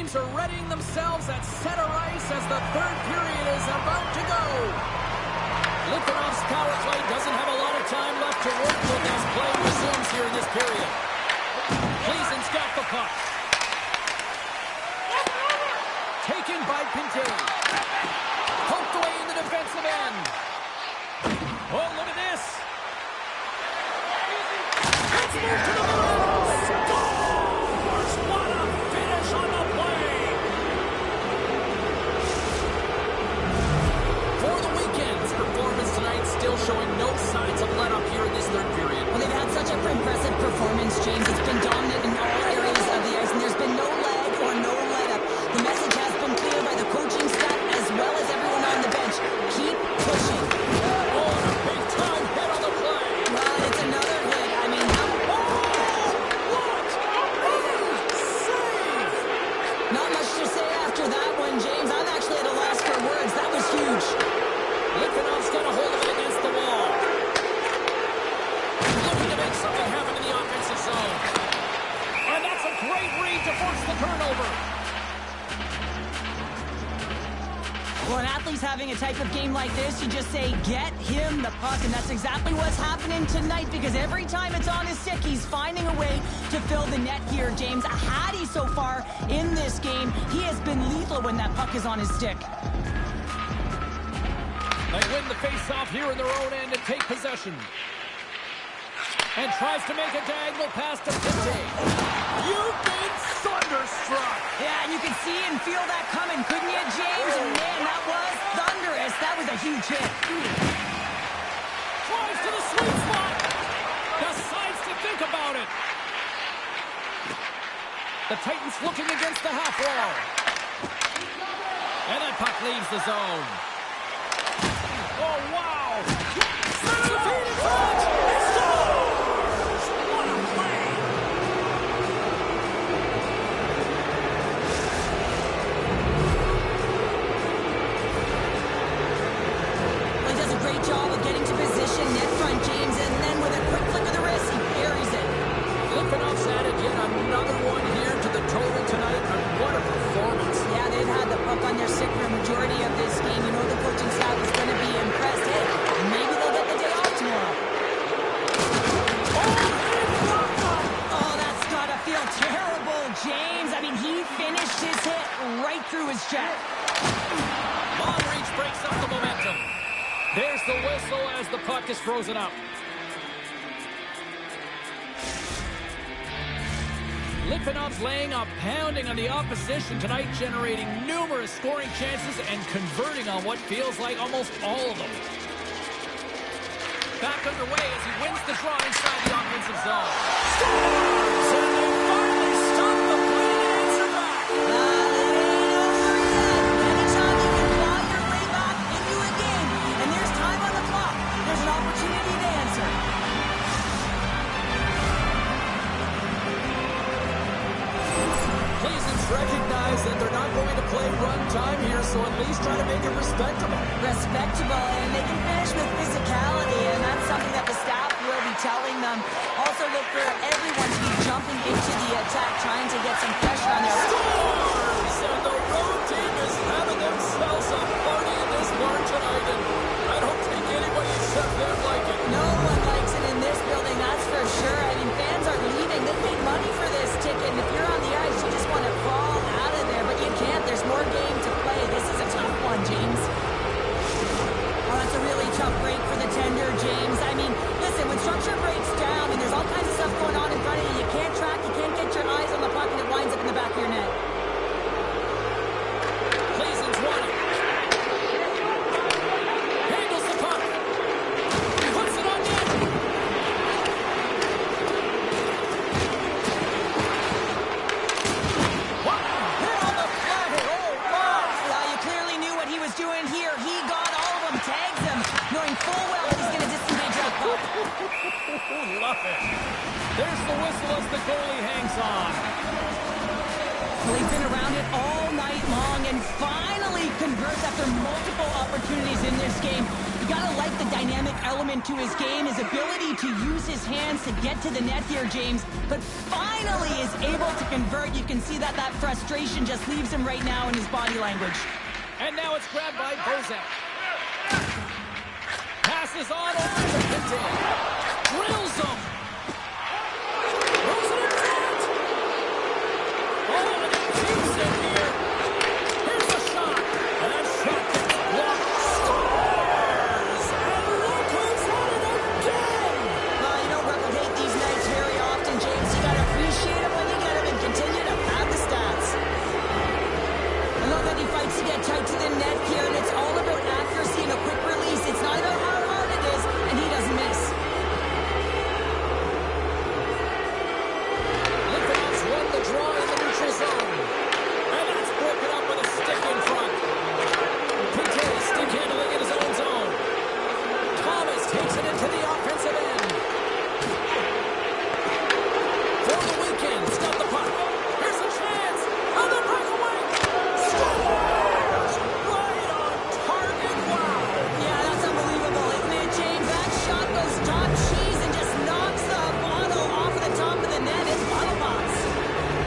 teams are readying themselves at center ice as the third period is about to go. Litvinov's power play doesn't have a lot of time left to work with as play resumes here in this period. Cleason's got the puck. Taken by Pintet. Poked away in the defensive end. Oh, look at this. Let's move to the middle. Scores! What a finish on the play. For the weekend's performance tonight, still showing no signs of let up here in this third period. Well, they've had such an impressive performance, James. It's been dominant in all areas of the ice, and there's been no lag or no let up. The message has been clear by the coaching staff as well as everyone on the bench. Keep pushing. Oh, and a big-time hit on the play. Well, it's another hit. I mean, Save! not much to say after that one, James. I'm actually at a loss for words. That was huge. Litvinov's got a hold of it against the wall. Looking to make something happen in the offensive zone. And that's a great read to force the turnover. Well, an athlete's having a type of game like this, you just say, get him the puck. And that's exactly what's happening tonight, because every time it's on his stick, he's finding a way to fill the net here, James. Hattie so far in this game, he has been lethal when that puck is on his stick. They win the face-off here in their own end and take possession. And tries to make a diagonal pass to Pintet. You've been thunderstruck. Yeah, and you can see and feel that coming, couldn't you, James? And man, that was thunderous. That was a huge hit. Tries to the sweet spot. Decides to think about it. The Titans looking against the half wall. And that puck leaves the zone. Oh, wow. Defeated front. Scores! What a play. Well, he does a great job of getting to position, net front, James, and then with a quick flick of the wrist, he buries it. Litvinov's added yet another one here to the total tonight, and what a performance. Yeah, they've had the puck on their stick for a majority of this game. You know the coaching staff is going to be impressed. Hey, maybe they'll get the day off tomorrow. Oh, that's got to feel terrible, James. I mean, he finished his hit right through his check. Long reach breaks up the momentum. There's the whistle as the puck is frozen up. Litvinov's laying a pounding on the opposition tonight, generating numerous scoring chances and converting on what feels like almost all of them. Back underway as he wins the draw inside the offensive zone. Scores! And they finally stop the play and answer back. It ain't over yet. Anytime you can claw your way back into a game, and there's time on the clock, there's an opportunity to answer. Cleason's recognize that they're not going to play run time here, so at least try to make it respectable. Respectable, and they can finish with physicality, and that's something that the staff will be telling them. Also look for everyone to be jumping into the attack, trying to get some pressure on their... Scores! And the road team is having themselves a party in this bar tonight, and I don't think anybody except them like it. No one likes it in this building, that's for sure. I mean, fans are leaving. They paid money for this ticket, and if you're on the ice, you just want to crawl out of there, but you can't. There's more game to play. This is a tough one, James. Oh, that's a really tough break for the tender, James. I mean, listen, when structure breaks down and there's all kinds of stuff going on in front of you, you can't track, you can't get your eyes on the puck, and it winds up in the back of your net. Cleason's won it. Handles the puck. Puts it on net. What a hit on the play. Oh, my. Well, you clearly knew what he was doing here. He got all of them, tags them, knowing full well he's going to disengage that puck. Love it. There's the whistle as the goalie hangs on. Well, he's been around it all night long and finally converts after multiple opportunities in this game. gotta like the dynamic element to his game, his ability to use his hands to get to the net here, James, but finally is able to convert. You can see that frustration just leaves him right now in his body language. And now it's grabbed by Bozak. Passes on over to Pinto. Drills him. Throws it in front. Oh, and he keeps it here. Here's a shot. And that shot gets blocked. Scores! And look who's on it again! You don't replicate these nights very often, James. You gotta appreciate them when you get them and continue to pad the stats. I love that he fights to get tight to the net here, and it's all about accuracy and a quick release. It's not about how hard it is, and he doesn't miss. Litvinov's won the draw in the neutral zone. And that's broken up with a stick in front. Pinto stick handling in his own zone. Thomas takes it into the offensive end. For the weekend, he's got the puck. Here's a chance. On the breakaway. Scores! Right on target. Wow. Yeah, that's unbelievable, isn't it, James? That shot goes top cheese and just knocks the bottle off of the top of the net. It's bottle pops.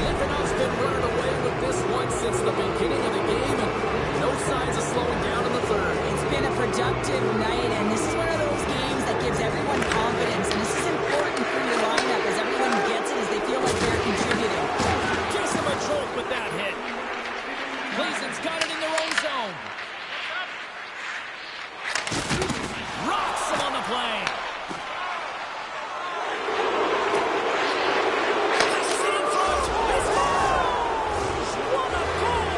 Litvinov's been running away with this one since the beginning of the game, and no signs of slowing down in the third. It's been a productive night, and this is one of those games that gives everyone confidence, and this is important for your lineup as everyone gets it as they feel like they're contributing. Gives him a jolt with that hit. Gleason's got it in their own zone. Rocks him on the play. Passes it in front. He scores! What a goal!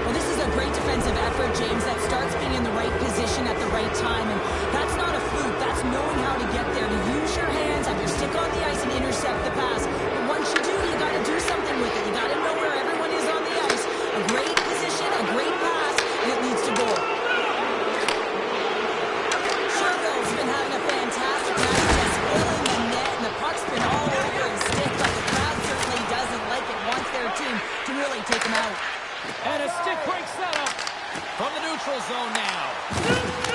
Well, this is a great defensive effort, James, that starts being in the right position at the right time, and that's not a fluke. That's knowing how to get there, to use your hands, have your stick on the ice, and intercept the pass. But once you do, you got to do something with it. You got to know where everyone is on the ice. A great position, a great pass, and it leads to goal. Sherville's been having a fantastic night, just filling the net, and the puck's been all over his stick, but the crowd certainly doesn't like it, wants their team to really take him out. And a stick break setup from the neutral zone now.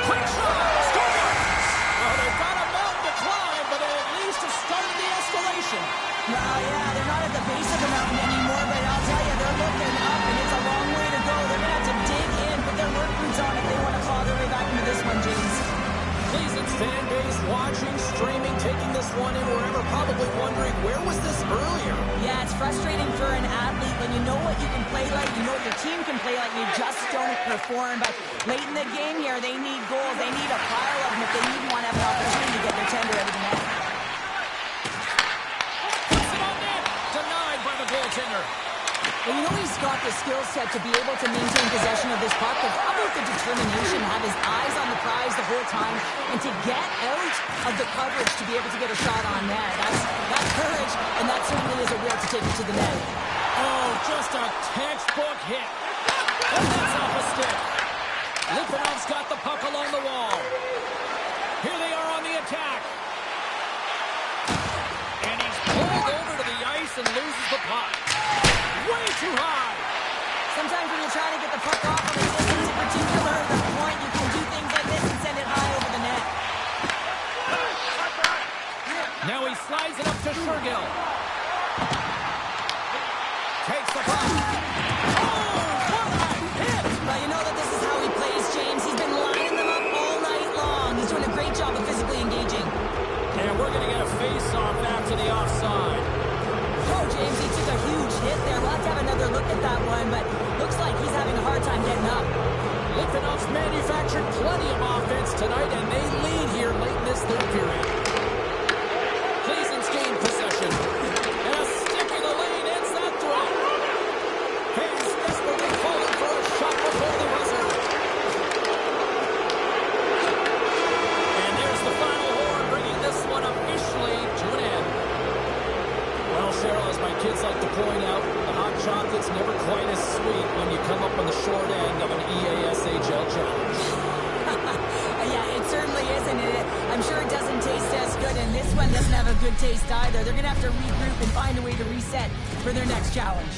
Quick shot! Score! Well, they've got a mountain to climb, but it at least has started the escalation. Well, yeah, they're not at the base of the mountain anymore, but I'll tell you, they're looking up, and it's a long way to go. They're going to have to dig in, put their work boots on if they want to claw their way back into this one, James. Gleason's fan base watching, streaming, taking this one in wherever, probably wondering, where was this earlier? Yeah, it's frustrating for an athlete when you know what you can play like, you know what your team can play like, you just don't perform. But late in the game here, they need goals. They need a pile of them if they even want to have an opportunity to get their tender out of the net. Puts it on net. Denied by the goaltender. Well, you know he's got the skill set to be able to maintain possession of this puck, but how about the determination, have his eyes on the prize the whole time, and to get out of the coverage to be able to get a shot on net. That's courage, and that certainly is a will to take it to the net. Oh, just a textbook hit. And that's off a stick. Litvinov's got the puck along the wall. Here they are on the attack. And he's pulled over to the ice and loses the puck. Way too high. Sometimes when you're trying to get the puck off on the distance, in particular, the point, you can do things like this and send it high over the net. Now he slides it up to Shergill. Takes the puck. Oh, what a hit! Well, you know that this is how he plays, James. He's been lining them up all night long. He's doing a great job of physically engaging. And we're going to get a face-off after the offside. Oh, James, he took a huge hit there. We'll have to have another look at that one, but looks like he's having a hard time getting up. Litvinov's manufactured plenty of offense tonight, and they lead here late in this third period. Gleason's gained possession. And a stick in the lane ends that throw. Hayes desperately falling for a shot before the buzzer. And there's the final horn, bringing this one officially to an end. Well, Cheryl, as my kids like to point out, the hot chocolate's never quite as sweet when you come up on the short end of an EASHL challenge. Yeah, it certainly isn't. I'm sure it doesn't taste as good in this one doesn't have a good taste either. They're going to have to regroup and find a way to reset for their next challenge.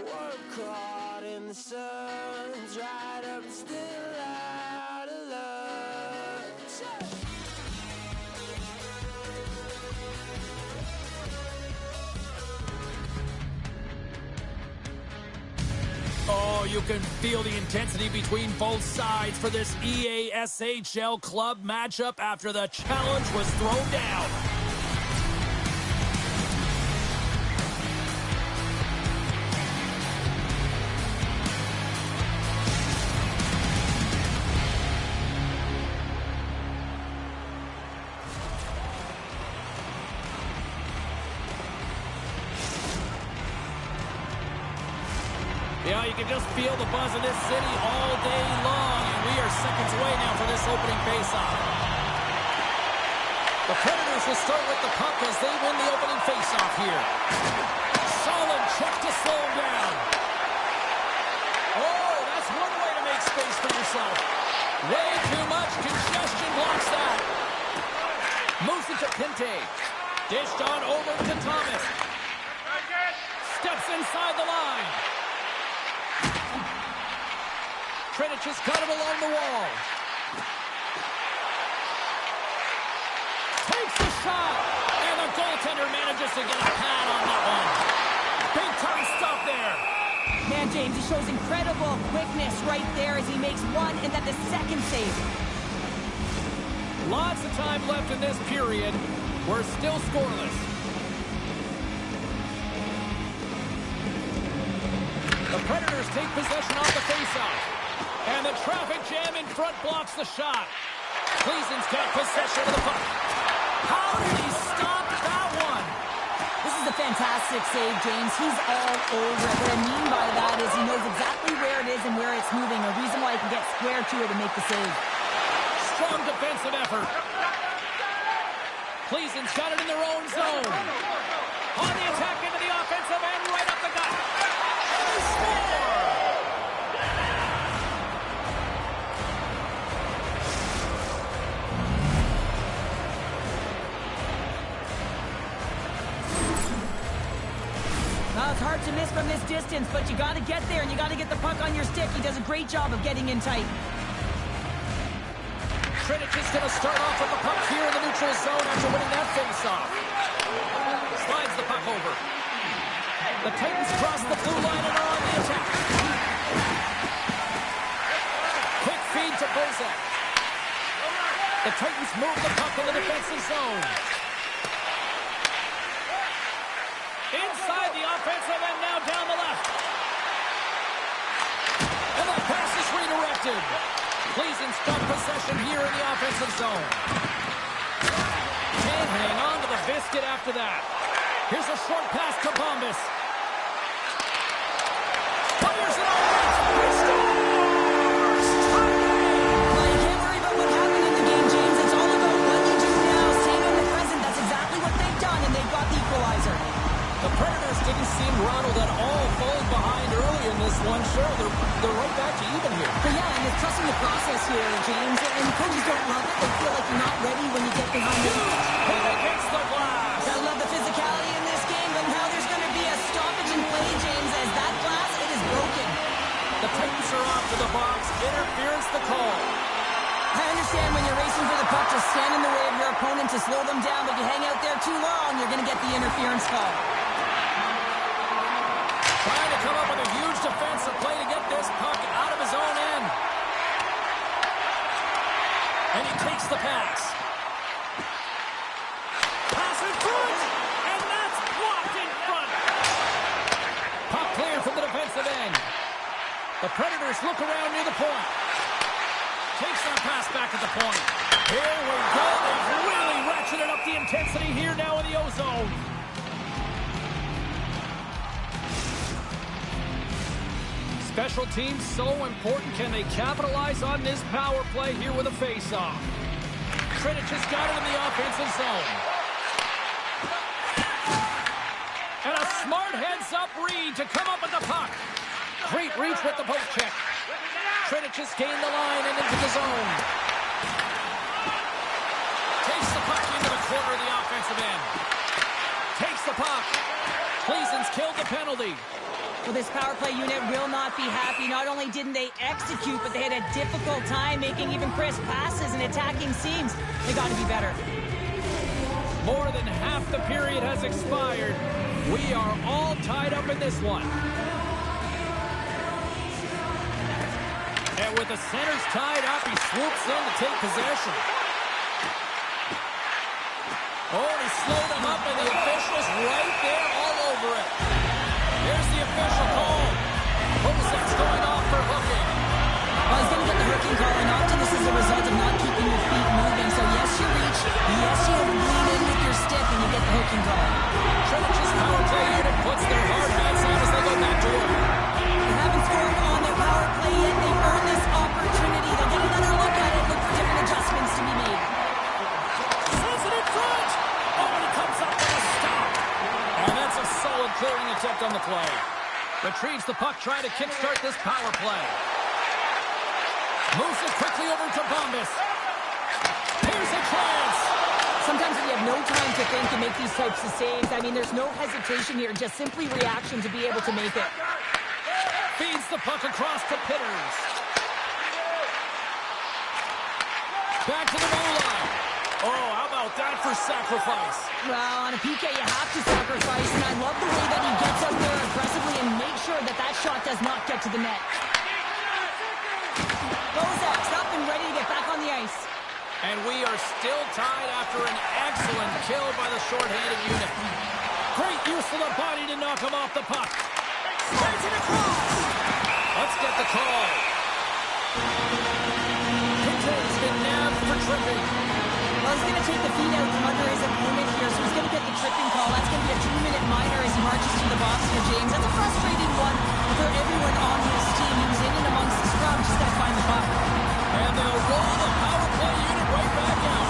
Work hard in the sun, dried up and still out of love. Oh, you can feel the intensity between both sides for this EASHL club matchup after the challenge was thrown down. Yeah, you can just feel the buzz of this city all day long, and we are seconds away now for this opening faceoff. The Predators will start with the puck as they win the opening faceoff here. Solid check to slow him down. Oh, that's one way to make space for yourself. Way too much congestion blocks that. Moves it to Pinte. Dished on over to Thomas. Steps inside the line. Turnaj has cut it along the wall. Takes the shot. And the goaltender manages to get a pad on that one. Big time stuff there. Man, James, he shows incredible quickness right there as he makes one and then the second save. Lots of time left in this period. We're still scoreless. The Predators take possession off the faceoff. And the traffic jam in front blocks the shot. Gleason's got possession of the puck. How did he stop that one? This is a fantastic save, James. He's all over it. What I mean by that is he knows exactly where it is and where it's moving. A reason why he can get square to it and make the save. Strong defensive effort. Gleason's got it in their own zone. On the attack into the offensive end, right up the gut. And they score! Well, it's hard to miss from this distance, but you got to get there and you got to get the puck on your stick. He does a great job of getting in tight. Turnaj is going to start off with the puck here in the neutral zone after winning that face-off. Slides the puck over. The Titans cross the blue line and are on the attack. Quick feed to Bozak. The Titans move the puck in the defensive zone. Inside the offensive end, now down the left. And the pass is redirected. Gleason's got possession here in the offensive zone. Can't hang on to the biscuit after that. Here's a short pass to Bombas. Fires it all right. He scores! Well, you can't worry about what happened in the game, James. It's all about what you do now. Staying in the present. That's exactly what they've done, and they've got the equalizer. The Predators didn't seem rattled at all, falling behind early in this one. Sure, they're right back to even here. But yeah, and it's trusting the process here, James. And coaches don't love it. They feel like you're not ready when you get behind the Hit against the glass. I love the physicality in this game, but now there's going to be a stoppage in play, James, as that glass, it is broken. The Titans are off to the box. Interference the call. I understand when you're racing for the puck to stand in the way of your opponent to slow them down, but if you hang out there too long, you're going to get the interference call. Trying to come up with a huge defensive play to get this puck out of his own end. And he takes the pass. Pass in front! And that's blocked in front! Puck clear from the defensive end. The Predators look around near the point. Takes that pass back at the point. Here we go. They've really ratcheted up the intensity here now in the O-zone. Special teams so important. Can they capitalize on this power play here with a face-off? Turnaj has got it in the offensive zone. And a smart heads-up read to come up with the puck. Great reach with the poke check. Turnaj has gained the line and into the zone. Takes the puck into the corner of the offensive end. Takes the puck. Cleason's killed the penalty. Well, this power play unit will not be happy. Not only didn't they execute, but they had a difficult time making even crisp passes and attacking seams. They got to be better. More than half the period has expired. We are all tied up in this one. And with the centers tied up, he swoops in to take possession. Oh, he slowed him up, and the official's right there all over it. Here's the official call. Hosak's going off for hooking. Well, he's going to get the hooking call, and often this is a result of not keeping your feet moving. So yes, you reach. Yes, you lean in with your stick, and you get the hooking call. Trinidad's power play unit puts their hard hats on as they go back to work. They haven't scored on their power play yet. They've earned this opportunity. They'll get another look at it, look for different adjustments to be made. Says it in front. Oh, and he comes up with a stop. And that's a solid clearing attempt on the play. Retrieves the puck, trying to kickstart this power play. Moves it quickly over to Bombas. Here's a chance. Sometimes when you have no time to think and make these types of saves, I mean, there's no hesitation here, just simply reaction to be able to make it. Feeds the puck across to Pitters. Back to the goal line. Oh, how about that for sacrifice? Well, on a PK, you have to sacrifice, and I love the way that he gets out there aggressively and makes sure that that shot does not get to the net. Bozak's up and ready to get back on the ice. And we are still tied after an excellent kill by the short-handed unit. Great use of the body to knock him off the puck. Sends it across. Let's get the call. Contains been nabbed for tripping. Well, he's going to take the feet out from under his opponent here, so he's going to get the tripping call. That's going to be a 2-minute minor as he marches to the box for James. That's a frustrating one for everyone on his team who's in and amongst the scrum. Just got to find the puck. And they'll roll the power play unit right back out.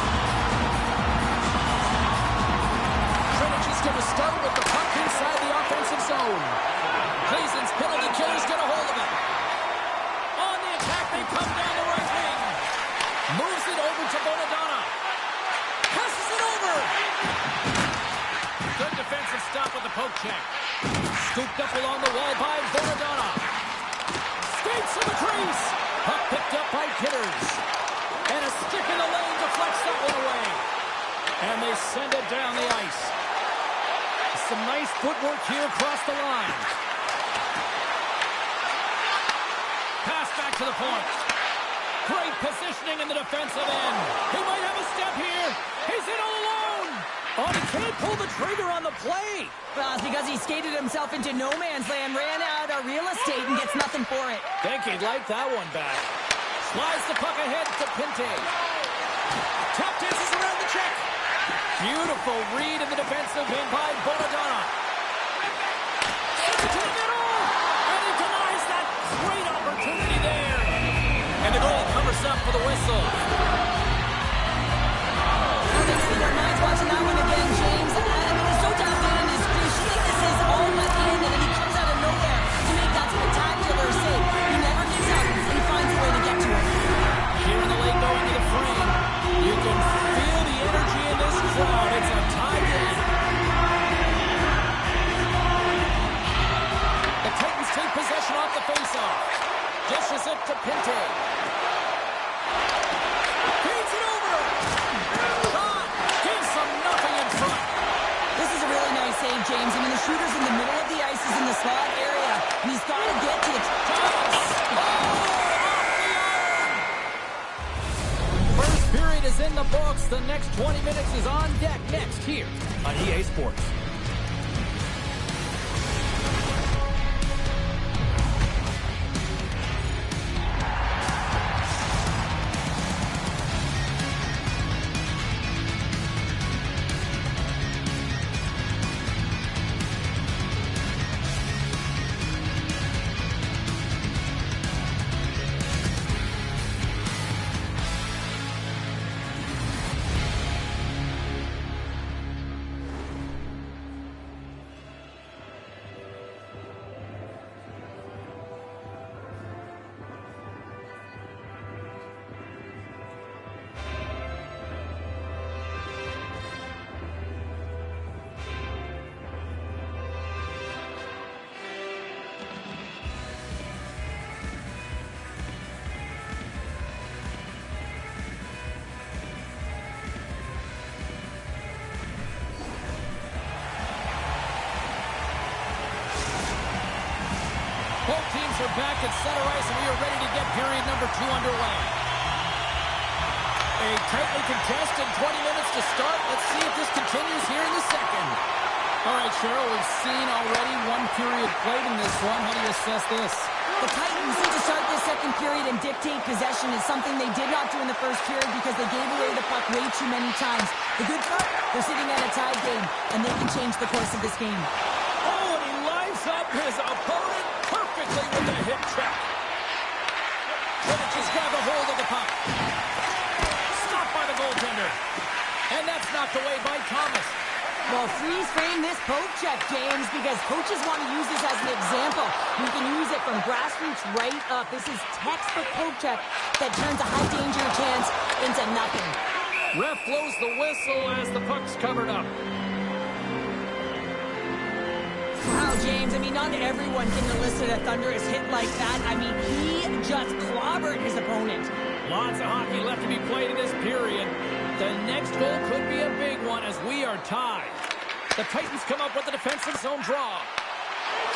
Trinidad is going to start with the puck inside the offensive zone. Cleason's penalty killers get a hold of it. On the attack, they come down the right wing. Moves it over to Bonadonna. Passes it over. Good defensive stop with the poke check. Scooped up along the wall by Bonadonna. Skates to the crease. Puck picked up by Kitters. And a stick in the lane deflects that one away. And they send it down the ice. Some nice footwork here across the line. Pass back to the point. Great positioning in the defensive end. He might have a step here. He's in all alone. Oh, he can't pull the trigger on the play. Well, it's because he skated himself into no man's land, ran out of real estate, and gets nothing for it. Think he'd like that one back. Slides the puck ahead to Pinte. Tap dances around the check. Beautiful read in the defensive end by Bonadonna. Sends it to the middle. And he denies that great opportunity there. And the goal covers up for the whistle. Well, they see their minds watching that one again, James. I mean, he's so tapped in his screen. She thinks this is all at the end, and then he comes out of nowhere to make that spectacular save. He never gives up, and he finds a way to get to it. Here in the late going to the frame, you can feel the energy in this crowd. It's a tie game. The Titans take possession off the faceoff. Dishes it to Pinte. Feeds it over. Shot. Gives them nothing in front. This is a really nice save, James. I mean, the shooter's in the middle of the ice. He's in the slot area, and he's got to get to the First period is in the books. The next 20 minutes is on deck next here on EA Sports. Turners are back at center ice, and we are ready to get period number 2 underway. A tightly contested 20 minutes to start. Let's see if this continues here in the second. All right, Cheryl, we've seen already 1 period played in this one. How do you assess this? The Titans need to start this second period and dictate possession is something they did not do in the first period because they gave away the puck way too many times. The good part, they're sitting at a tied game, and they can change the course of this game. Oh, and he lines up his opponent perfectly with a hip check. Turnaj has grabbed a hold of the puck. Stopped by the goaltender. And that's knocked away by Thomas. Well, freeze frame this poke check, James, because coaches want to use this as an example. You can use it from grassroots right up. This is textbook poke check that turns a high danger chance into nothing. Ref blows the whistle as the puck's covered up. Wow, James, I mean, not everyone can elicit a thunderous hit like that. I mean, he just clobbered his opponent. Lots of hockey left to be played in this period. The next goal could be a big one as we are tied. The Titans come up with the defensive zone draw.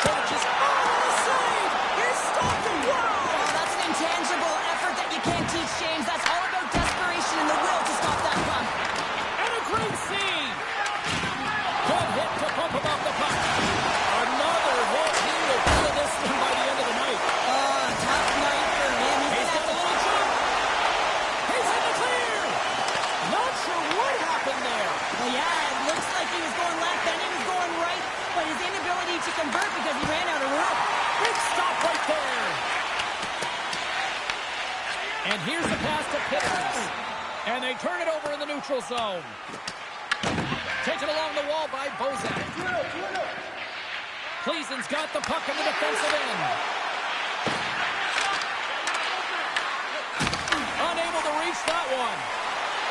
Turnaj is save! Here's stopping! Wow, that's an intangible effort that you can't teach, James. That's all about desperation and the will to stop that puck. And a great save! Good hit to bump him off the puck. Another hit. He will feel this one by the end of the night. Tough night for him. He's got a little jump. He's in the clear. Not sure what happened there. Well, yeah, it looks like he was going left, then he was going right, but his inability to convert because he ran out of room. Big stop right there. And here's the pass to Pitters. And they turn it over in the neutral zone. Taken along the wall by Bozak. Cleason's got the puck in the defensive end. Unable to reach that one.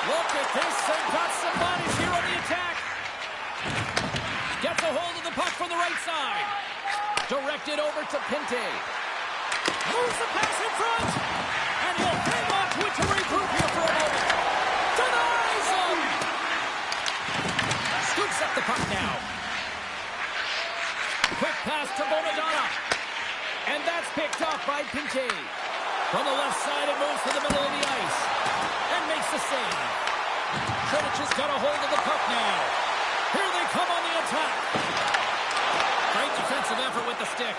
Look at this. They've got some bodies here on the attack. Gets a hold of the puck from the right side. Directed over to Pinte. Moves the pass in front. And he'll hang on to it to regroup here for a moment. Denies him. Scoops up the puck now. Quick pass to Bonadonna. And that's picked up by Pinte. From the left side, it moves to the middle of the ice. And makes the save. Turnaj has got a hold of the puck now. Here they come on the attack. Great defensive effort with the stick.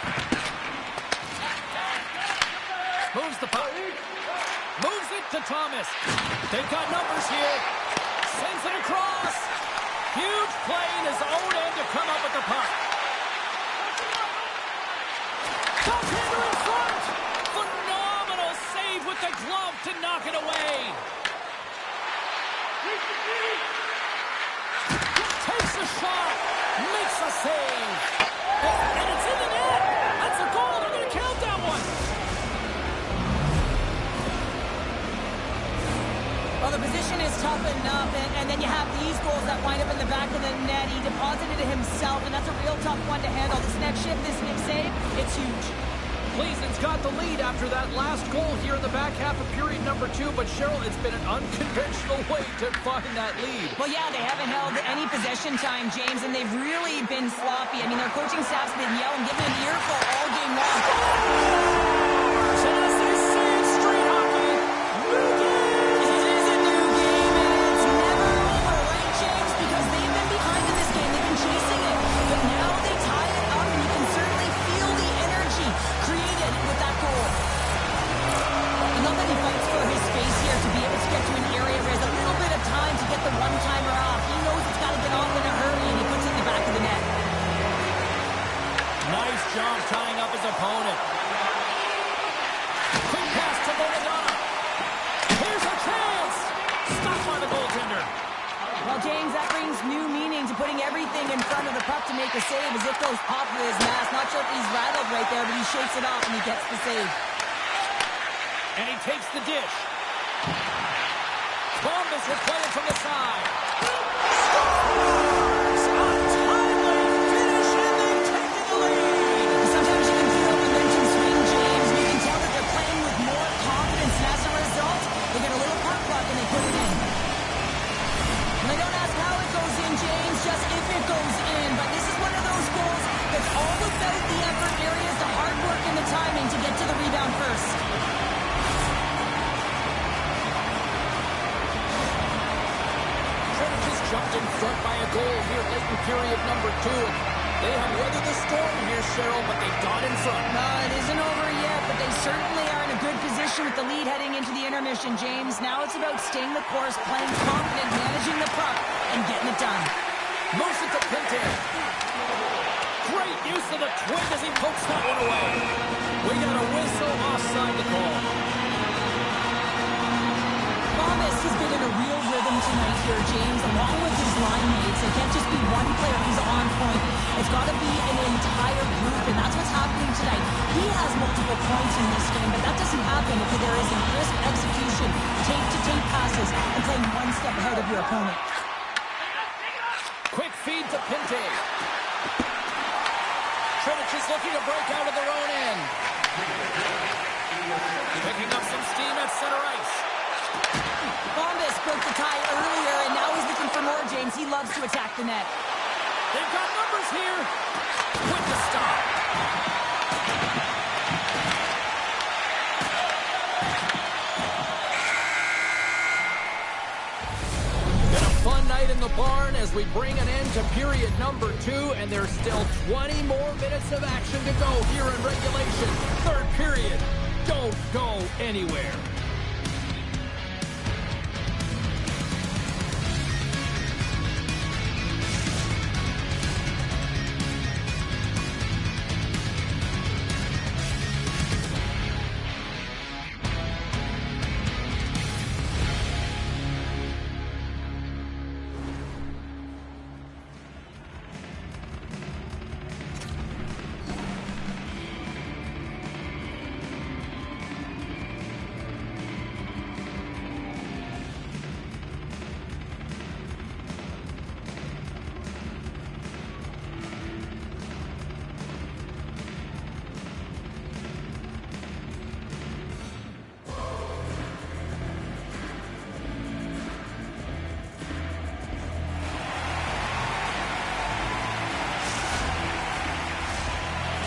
Moves the puck. Moves it to Thomas. They've got numbers here. Sends it across. Huge play in his own end to come up with the puck. Goaltender in front. Phenomenal save with the glove to knock it away. Takes a shot. Makes a save. And it's in the net. That's a goal. They're going to count that one. Well, the position is tough enough, and then you have these goals that wind up in the back of the net. He deposited it himself, and that's a real tough one to handle. This next shift, this next save, it's huge. Cleason's got the lead after that last goal here in the back half of period number 2, but Cheryl, it's been an unconventional way to find that lead. Well, yeah, they haven't held any possession time, James, and they've really been sloppy. I mean, their coaching staff's been yelling, giving an earful all game long. Tennessee saying straight hockey. New game. It is a new game, and it's never over, right, James? Because they've been behind in this game. They've been chasing it, but now they tie it up, and you can certainly feel the energy created with that goal. I love that he fights for his space here to be able to get to an area where there's a little bit of time to get the one-timer off. He knows it's got to get off in a hurry, and he puts it in the back of the net. Nice job tying up his opponent. Quick pass to Bonadonna. Here's a chance. Stopped by the goaltender. Well, James, that brings new meaning to putting everything in front of the puck to make a save as it goes off of his mask. Not sure if he's rattled right there, but he shakes it off and he gets the save. And he takes the dish. Columbus will play it from the side. Scores! A timely finish, and they've taken the lead. Sometimes you can feel momentum swing, James. You can tell that they're playing with more confidence, and as a result, they get a little puck luck and they put it in. And they don't ask how it goes in, James, just if it goes in. But this is one of those goals that's all about the effort areas, the hard work and the timing to get struck by a goal here late in period number 2. They have weathered the storm here, Cheryl, but they've got in front. No, it isn't over yet, but they certainly are in a good position with the lead heading into the intermission, James. Now it's about staying the course, playing confident, managing the puck, and getting it done. Moves it to Pinter. Great use of the twig as he pokes that one away. We got a whistle offside the call. Thomas has been in a real rhythm tonight here, James, along with his line mates. It can't just be one player who's on point. It's got to be an entire group, and that's what's happening tonight. He has multiple points in this game, but that doesn't happen if there isn't crisp execution, tape-to-tape passes, and playing one step ahead of your opponent. Quick feed to Pinter. Turnaj is looking to break out of their own end. Picking up some steam at center ice. Bombas broke the tie earlier, and now he's looking for more, James. He loves to attack the net. They've got numbers here. Quick to stop. Been a fun night in the barn as we bring an end to period number 2, and there's still 20 more minutes of action to go here in regulation. Third period. Don't go anywhere.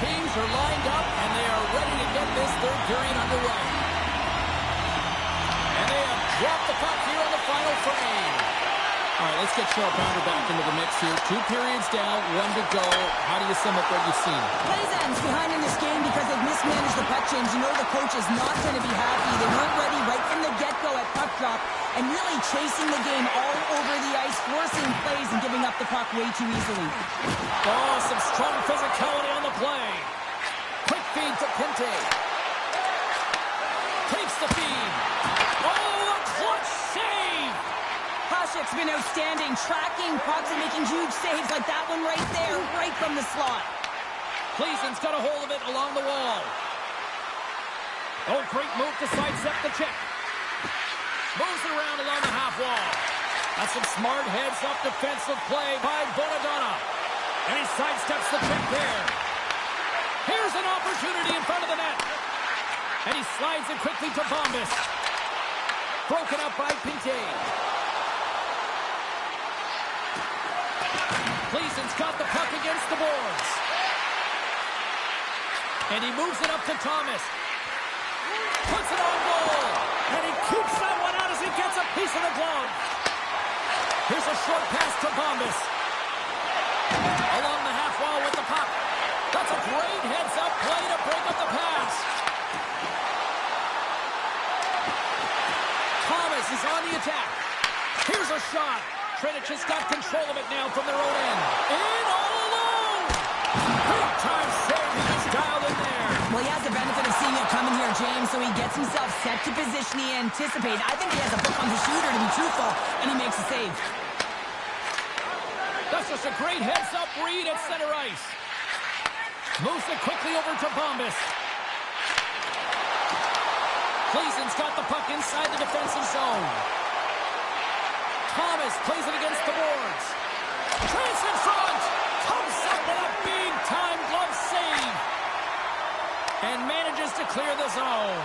Teams are lined up, and they are ready to get this third period underway. And they have dropped the puck here on the final frame. All right, let's get Cheryl Pounder back into the mix here. 2 periods down, 1 to go. How do you sum up what you've seen? Plays ends behind in this game because they've mismanaged the puck change. You know the coach is not going to be happy. They weren't ready right from the get-go at puck drop and really chasing the game all over the ice, forcing plays and giving up the puck way too easily. Oh, some strong physicality on the play. Quick feed to Pinter. Takes the feed. Oh, a clutch save! Hashek's been outstanding, tracking pucks and making huge saves like that one right there, right from the slot. Cleason's got a hold of it along the wall. Oh, great move to sidestep the check. Moves it around along the half wall. That's some smart heads-up defensive play by Bonadonna. And he sidesteps the check there. Here's an opportunity in front of the net. And he slides it quickly to Bombas. Broken up by Pinter. Cleason's got the puck against the boards. And he moves it up to Thomas. Puts it on goal. And he keeps that one out as he gets a piece of the glove. Here's a short pass to Bombas. Along the half wall with the puck. That's a great heads-up play to break up the pass. Thomas is on the attack. Here's a shot. Turnaj has got control of it now from their own end. In all alone. Big time save. He gets dialed in there. Well, he has the benefit of seeing it coming here, James, so he gets himself set to position he anticipated. I think he has a book on the shooter, to be truthful, and he makes a save. That's just a great heads-up read at center ice. Moves it quickly over to Bombas. Cleason's got the puck inside the defensive zone. Thomas plays it against the boards. Trans in front. Comes up with a big-time glove save. And manages to clear the zone.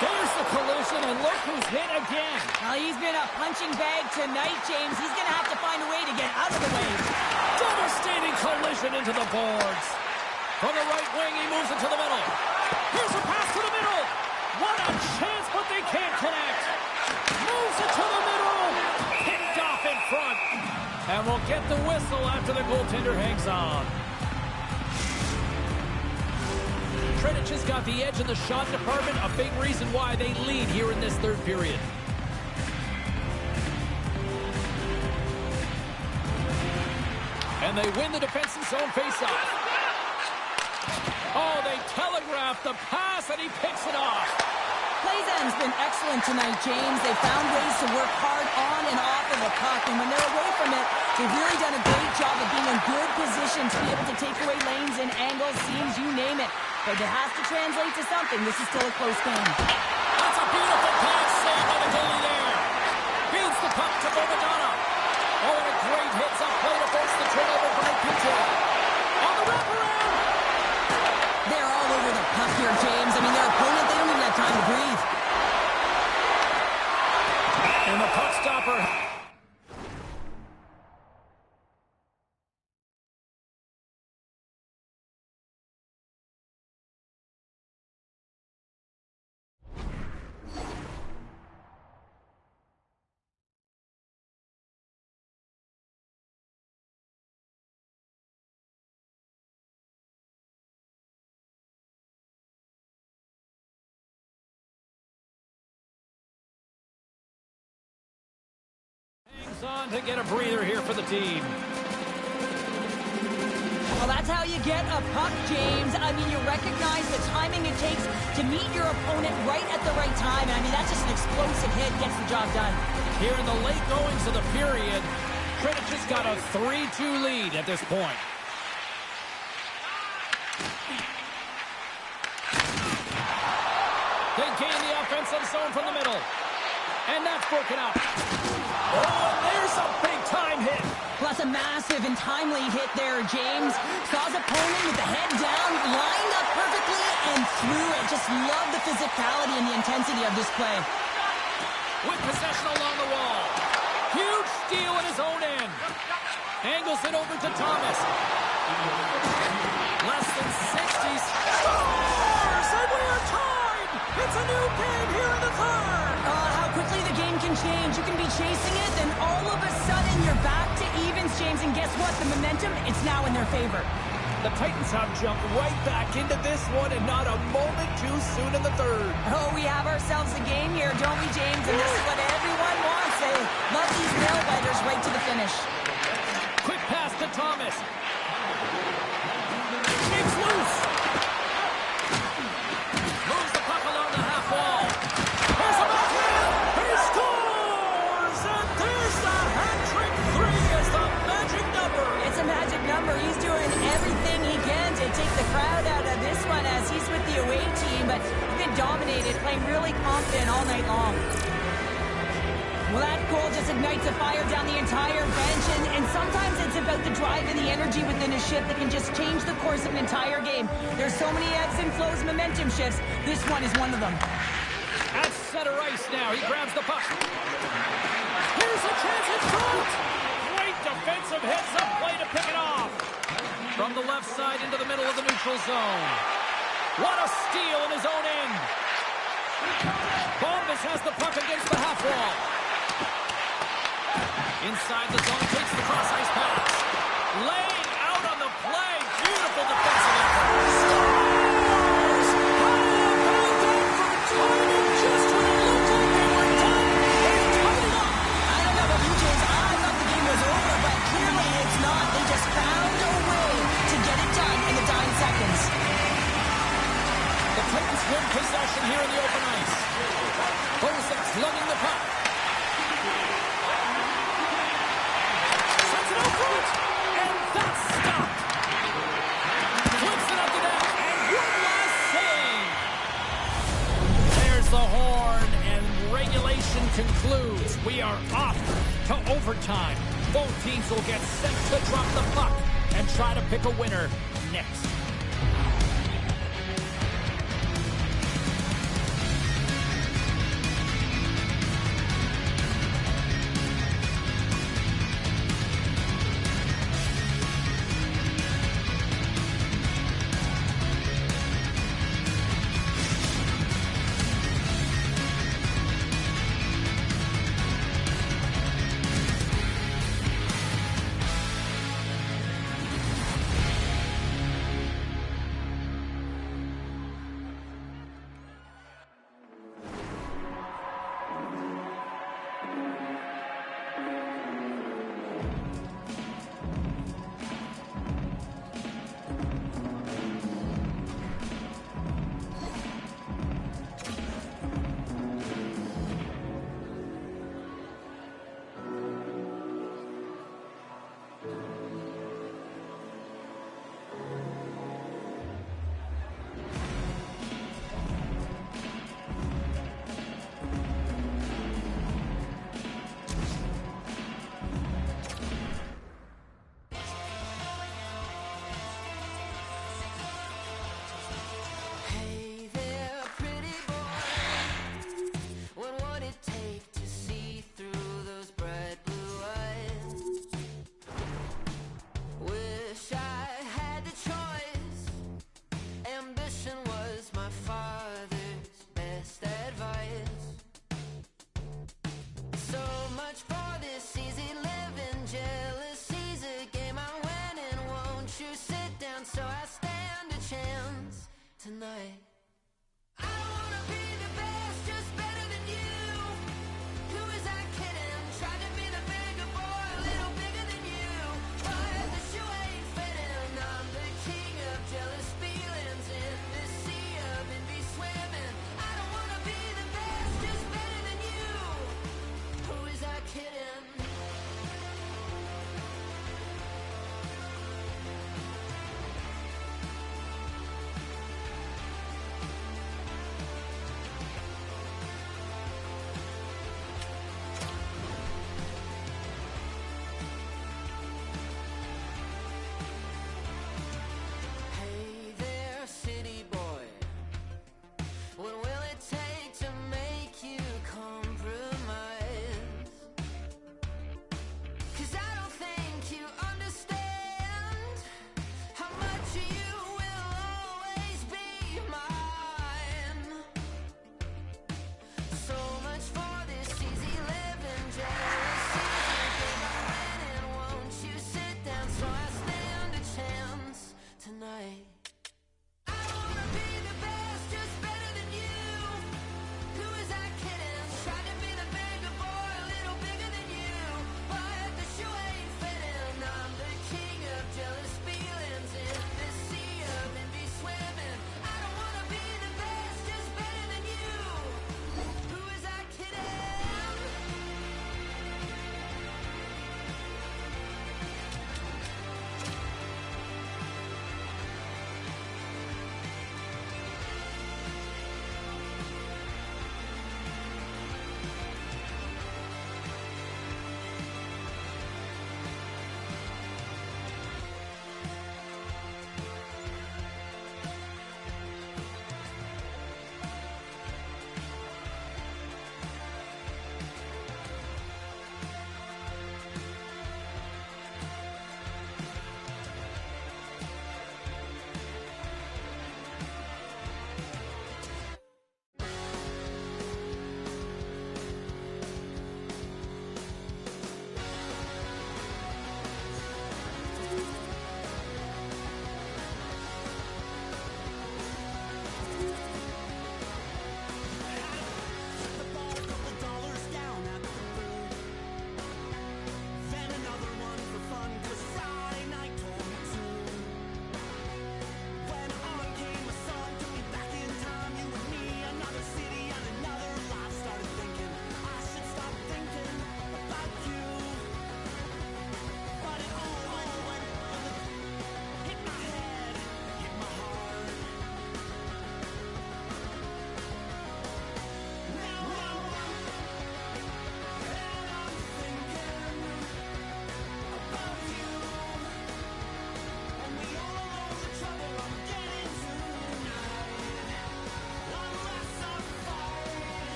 There's the collision, and look who's hit again. Well, he's been a punching bag tonight, James. He's going to have to find a way to get out of the way. Devastating collision into the boards. From the right wing, he moves it to the middle. Here's a pass to the middle. What a chance, but they can't connect. Moves it to the middle. Picked off in front. And we'll get the whistle after the goaltender hangs on. Turnaj has got the edge in the shot department, a big reason why they lead here in this third period. And they win the defensive zone faceoff. Oh, they telegraph the pass, and he picks it off. Play's been excellent tonight, James. They found ways to work hard on and off of the puck, and when they're away from it, they've really done a great job of being in good position to be able to take away lanes and angles, seams, you name it. But it has to translate to something. This is still a close game. That's a beautiful pass save by the goalie there. Feeds the puck to Bobadana. Oh, and a great hits up play to force the turnover by Pinto. On the wraparound. They're all over the puck here, James. I mean, their opponent, they don't even have time to breathe. And the puck stopper. On to get a breather here for the team. Well, that's how you get a puck, James. I mean, you recognize the timing it takes to meet your opponent right at the right time. And I mean, that's just an explosive hit, gets the job done. Here in the late goings of the period, Turnaj has got a 3-2 lead at this point. They gain the offensive zone from the middle. And that's broken up. Oh, and there's a big-time hit. Well, that's a massive and timely hit there, James. Saw his opponent with the head down, lined up perfectly, and threw it. Just love the physicality and the intensity of this play. With possession along the wall. Huge steal at his own end. Angles it over to Thomas. Less than 60. Scores! And we are tied! It's a new game here in the third. How quickly the game can change. You can be chasing it, then all of a sudden you're back to evens, James. And guess what? The momentum, it's now in their favor. The Titans have jumped right back into this one, and not a moment too soon in the third. Oh, we have ourselves a game here, don't we, James? And this is what everyone wants. They love these nail-biters right to the finish. Quick pass to Thomas. Shakes loose. Moves the puck along the half wall. Here's a backhand. He scores! And there's the hat-trick 3 as the magic number. It's a magic number. He's doing everything he can to take the crowd out of this one as he's with the away team, but he's been dominated, playing really confident all night long. Well, that goal just ignites a fire down the entire bench, and sometimes it's about the drive and the energy within a shift that can just change the course of an entire game. There's so many ebbs and flows, momentum shifts. This one is one of them. At center ice now, he grabs the puck. Here's a chance in front. Great defensive heads-up play to pick it off. From the left side into the middle of the neutral zone. What a steal in his own end. Bombas has the puck against the half wall. Inside the zone, takes the cross-ice pass. Laying out on the play. Beautiful defensive effort. Scores! How about that for timing just when it looked like they were done? They tied it up. I don't know about you, James. I thought the game was over, but clearly it's not. They just found a way to get it done in the dying seconds. The Titans win possession here in the open ice. Bozak slugging the puck. Sends it out front, and that's stopped. Flips it up the net, and one last save. There's the horn, and regulation concludes. We are off to overtime. Both teams will get set to drop the puck and try to pick a winner next.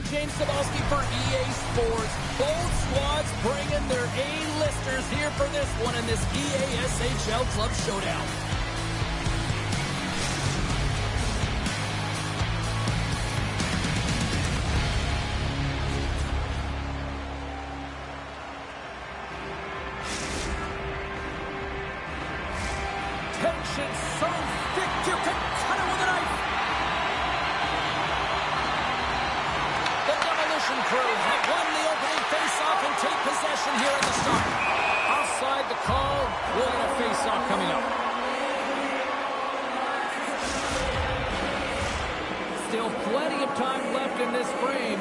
James Cebulski for EA Sports. Both squads bringing their A-listers here for this one in this EASHL Club Showdown. Tension so thick you can cut it with a knife. The Demolition Crew have won the opening face-off and take possession here at the start. Outside the call, we'll get a face-off coming up. Still plenty of time left in this frame.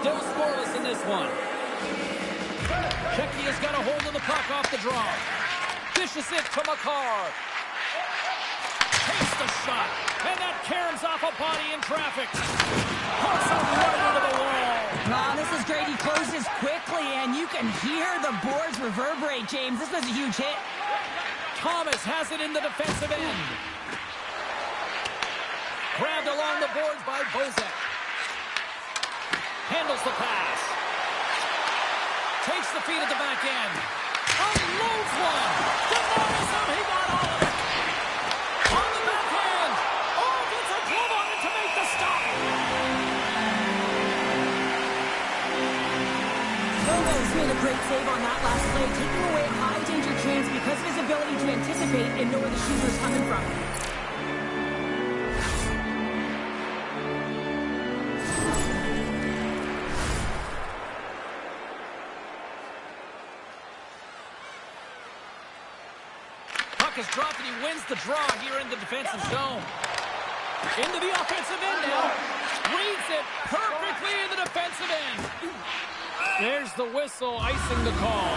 Still scoreless in this one. Czechia has got a hold of the puck off the draw. Dishes it to Makar. Takes the shot, and that caroms off a body in traffic. Hooks him right into the wall. Wow, this is great. He closes quickly, and you can hear the boards reverberate, James. This was a huge hit. Thomas has it in the defensive end. Grabbed along the boards by Bozek. Handles the pass. Takes the feed at the back end. Unloads one. Denies him. He got all of it. On the backhand. Oh, gets a glove on it to make the stop. Lobo's made a great save on that last play, taking away a high danger chance because of his ability to anticipate and know where the shooter's coming from. Is dropped and he wins the draw here in the defensive zone. Into the offensive end now. Reads it perfectly in the defensive end. There's the whistle, icing the call.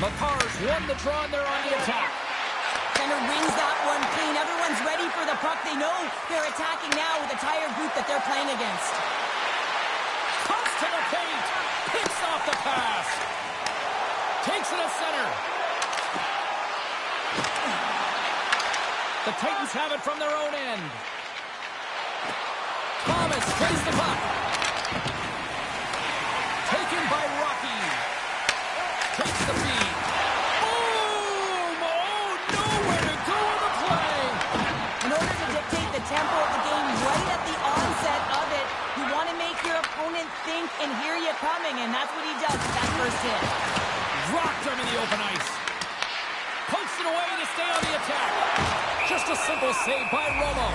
Makar's won the draw and they're on the attack. Center wins that one clean. Everyone's ready for the puck. They know they're attacking now with the tired group that they're playing against. Comes to the paint. Picks off the pass. Takes it at center. The Titans have it from their own end. Thomas plays the puck. Taken by Rocky. Takes the feed. Tempo of the game right at the onset of it. You want to make your opponent think and hear you coming, and that's what he does with that first hit. Rocked him in the open ice. Pokes it away to stay on the attack. Just a simple save by Romo.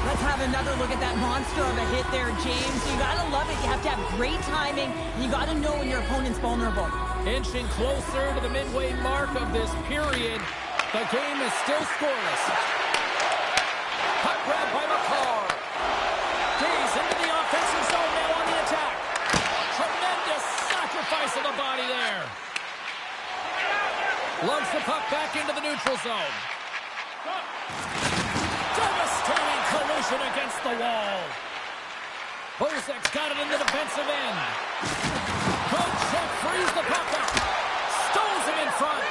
Let's have another look at that monster of a hit there, James. You got to love it. You have to have great timing, and you got to know when your opponent's vulnerable. Inching closer to the midway mark of this period. The game is still scoreless. Puck grab by Makar. Days into the offensive zone now on the attack. Tremendous sacrifice of the body there. Lugs the puck back into the neutral zone. Devastating collision against the wall. Bozek's got it in the defensive end. Good check, frees the puck up. Stones him in front.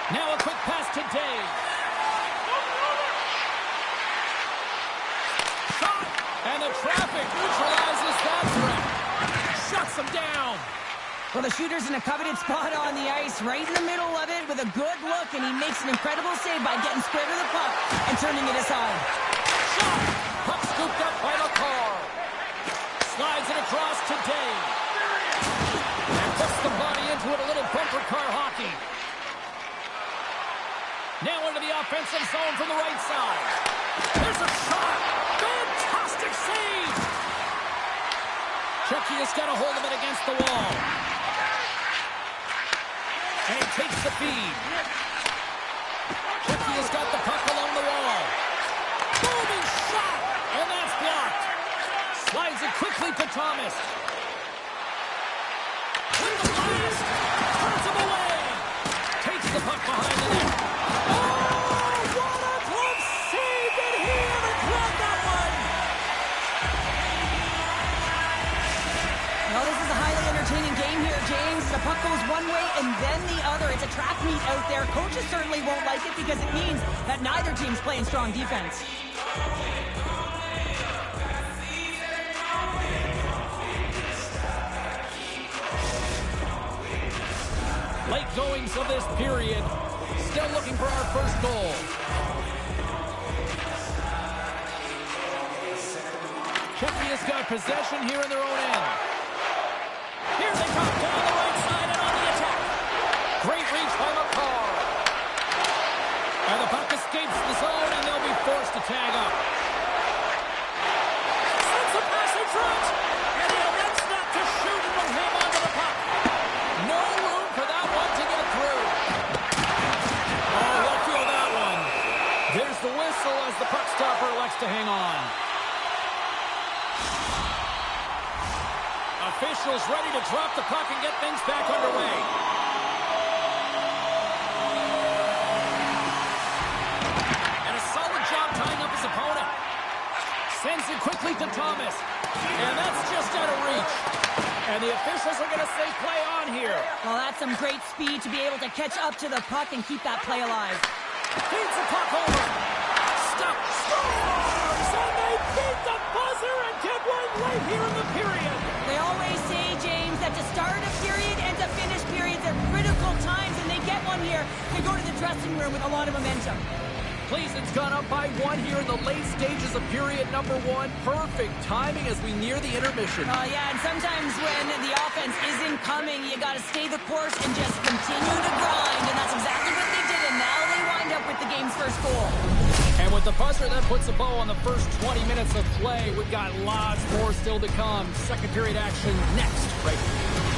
Now a quick pass to Dave. Shot! And the traffic neutralizes that threat. Shuts him down. Well, the shooter's in a coveted spot on the ice, right in the middle of it with a good look, and he makes an incredible save by getting square to the puck and turning it aside. Shot! Puck scooped up by Makar. Slides it across to Dave. And puts the body into it, a little bumper car hockey. Now into the offensive zone from the right side. There's a shot. Fantastic save. Czechia's got a hold of it against the wall. And he takes the feed. Czechia's got the puck along the wall. Booming shot. And that's blocked. Slides it quickly to Thomas. With the blast. Turns him away. Takes the puck behind the net. game here, James. The puck goes one way and then the other. It's a track meet out there. Coaches certainly won't like it because it means that neither team's playing strong defense. Late goings of this period. Still looking for our first goal. Chucky has got possession here in their own end. Here they come down the right side and on the attack. Great reach by McCarr. And the puck escapes the zone and they'll be forced to tag up. Sends a pass in front. And he elects not to shoot and will hang on to the puck. No room for that one to get through. Oh, he'll feel that one. There's the whistle as the puck stopper elects to hang on. Officials ready to drop the puck and get things back underway. And a solid job tying up his opponent. Sends it quickly to Thomas. And that's just out of reach. And the officials are going to say play on here. Well, that's some great speed to be able to catch up to the puck and keep that play alive. Feeds the puck over. Stop. Scores! And they beat the buzzer and get one late here in the period. They always say, James, that to start a period and to finish periods are critical times, and they get one here. They go to the dressing room with a lot of momentum. Cleason's gone up by one here in the late stages of period number one. Perfect timing as we near the intermission. Yeah, and sometimes when the offense isn't coming, you got to stay the course and just continue to grind, and that's exactly what they did, and now they wind up with the game's first goal. And with the buzzer, that puts a bow on the first 20 minutes of play. We've got lots more still to come. Second period action next, right here.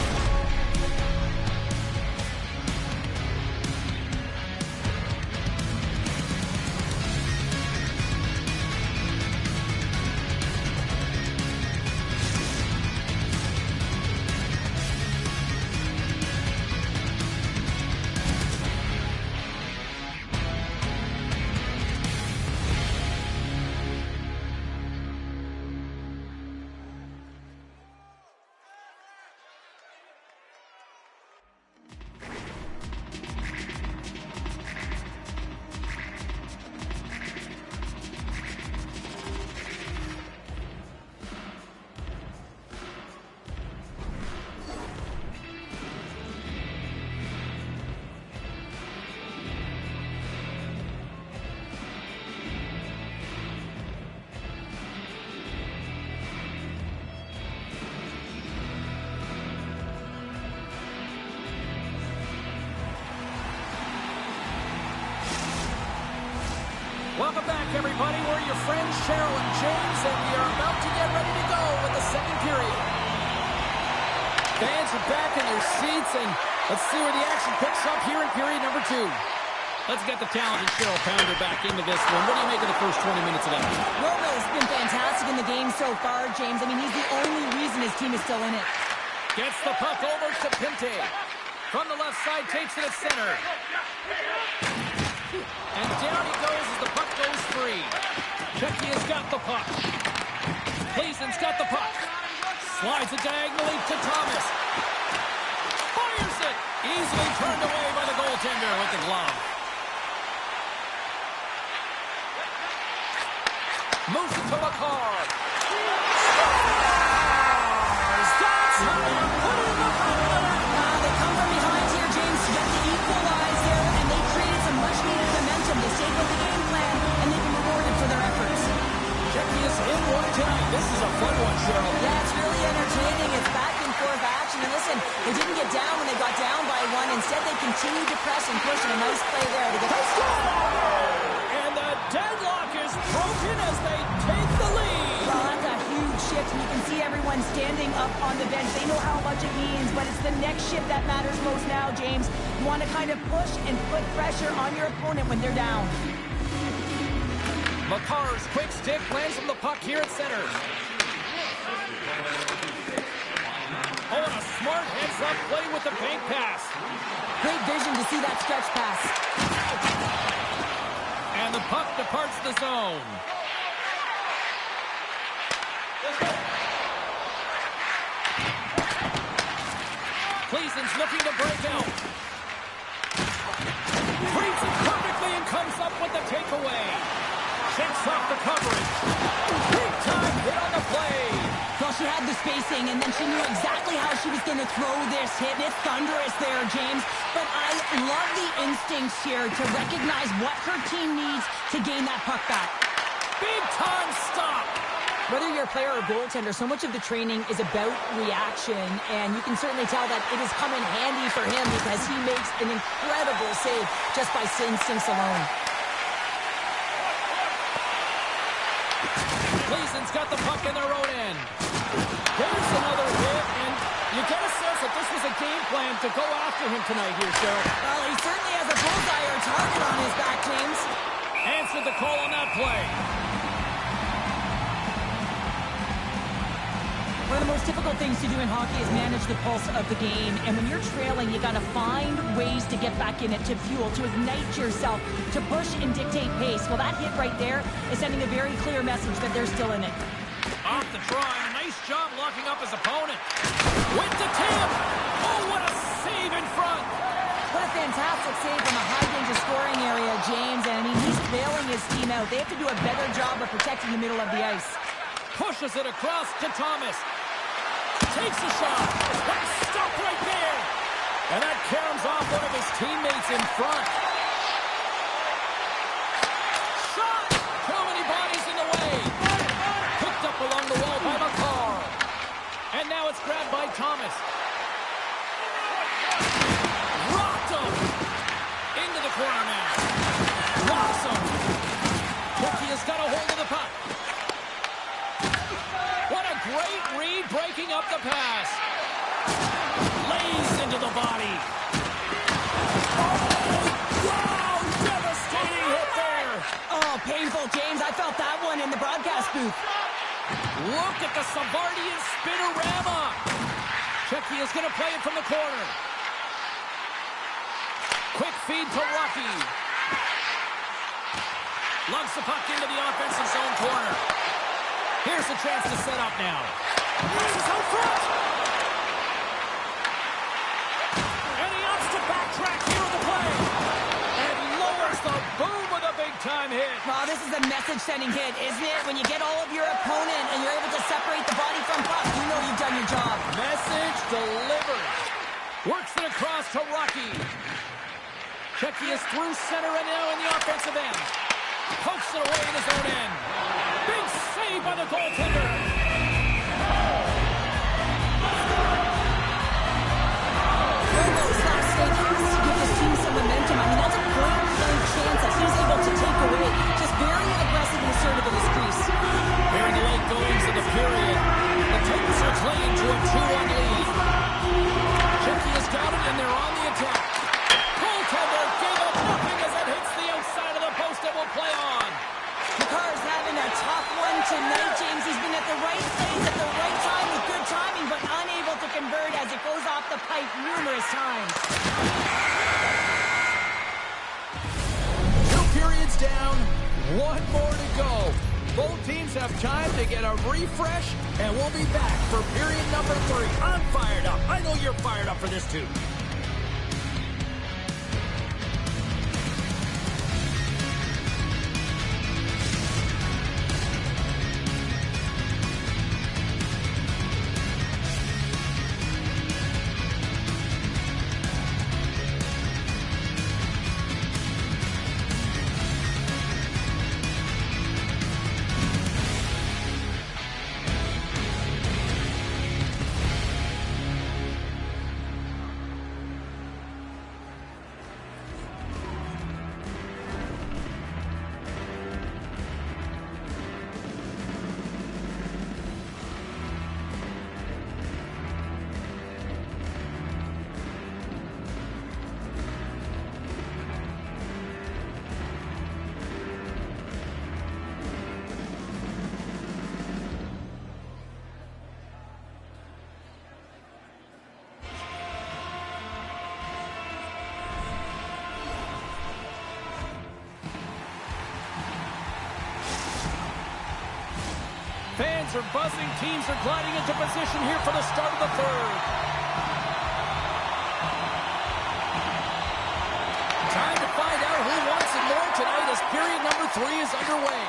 Welcome back, everybody. We're your friends, Cheryl and James, and we are about to get ready to go with the second period. Fans are back in their seats, and let's see where the action picks up here in period number two. Let's get the talented Cheryl Pounder back into this one. What do you make of the first 20 minutes of that? Romeo's been fantastic in the game so far, James. I mean, he's the only reason his team is still in it. Gets the puck over to Pinte. From the left side, takes it at center. And down he goes as the puck goes free. Chucky has got the puck. Cleason's got the puck. Slides it diagonally to Thomas. Fires it. Easily turned away by the goaltender with the glove. Moves it to McCarr. That's how you put it in the pocket. They come from behind here, James, to get the equalize there, and they created some much-needed momentum. They stayed with the game plan, and they've been rewarded for their efforts. Chucky is in one tonight. This is a fun one, Cheryl. Yeah, it's really entertaining. It's back and forth action. And listen, they didn't get down when they got down by one. Instead, they continued to press and push, and a nice play there to get the score. And the deadlock is broken as they take the lead. Well, that's a huge shift, and you can see everyone standing up on the bench. They know how much it means, but it's the next shift that matters most now, James. You want to kind of push and put pressure on your opponent when they're down. McCarr's quick stick lands from the puck here at center. Oh, and a smart heads-up play with the bank pass. Great vision to see that stretch pass. And the puck departs the zone. James looking to break out. Reads it perfectly and comes up with the takeaway. Shakes off the coverage. Big time hit on the play. Well, she had the spacing, and then she knew exactly how she was going to throw this hit. It's thunderous there, James. But I love the instincts here to recognize what her team needs to gain that puck back. Big time stop. Whether you're a player or goaltender, so much of the training is about reaction, and you can certainly tell that it has come in handy for him because he makes an incredible save just by instincts alone. Gleason's got the puck in their own end. There's another hit, and you get a sense that this was a game plan to go after him tonight here, Cheryl. Well, he certainly has a bullseye or target on his back, James. Answered the call on that play. One of the most difficult things to do in hockey is manage the pulse of the game. And when you're trailing, you got to find ways to get back in it, to fuel, to ignite yourself, to push and dictate pace. Well, that hit right there is sending a very clear message that they're still in it. Off the try. Nice job locking up his opponent. Went to Tim. Oh, what a save in front. What a fantastic save from a high-danger scoring area, James. And, I mean, he's bailing his team out. They have to do a better job of protecting the middle of the ice. Pushes it across to Thomas. Takes a shot. That's stopped right there. And that caroms off one of his teammates in front. Shot. Too many bodies in the way. Picked up along the wall by McCarr. And now it's grabbed by Thomas. Rocked him. Into the corner now. Rocks him. Turkey has got a hold of the puck. What a great read, breaking up the pass. Lays into the body. Oh, wow, devastating hit there. Oh, painful, James. I felt that one in the broadcast booth. Look at the Savardian spinorama. Checky is going to play it from the corner. Quick feed to Rocky. Lugs the puck into the offensive zone corner. Here's a chance to set up now. This is out front. And he opts to backtrack here on the play. And lowers the boom with a big-time hit. Oh, this is a message-sending hit, isn't it? When you get all of your opponent and you're able to separate the body from puck, you know you've done your job. Message delivered. Works it across to Rocky. Checky is through center and now in the offensive end. Pokes it away in his own end. Big save by the goaltender. This last save has to give this team some momentum. I mean, that's a point-blank chance that he's able to take away. Just very aggressive and assertive in his crease. Very late goings in the period. The Titans are clinging to a 2-1 lead. Checky has got it, and they're on the attack. Goaltender gave up nothing as it hits the outside of the post and will play on. McCarr's having a tough one tonight, James. He's been at the right place at the right time with good timing, but unable to convert as it goes off the pipe numerous times. 2 periods down, 1 more to go. Both teams have time to get a refresh, and we'll be back for period number 3. I'm fired up. I know you're fired up for this too. Fans are buzzing. Teams are gliding into position here for the start of the third. tonight as period number 3 is underway.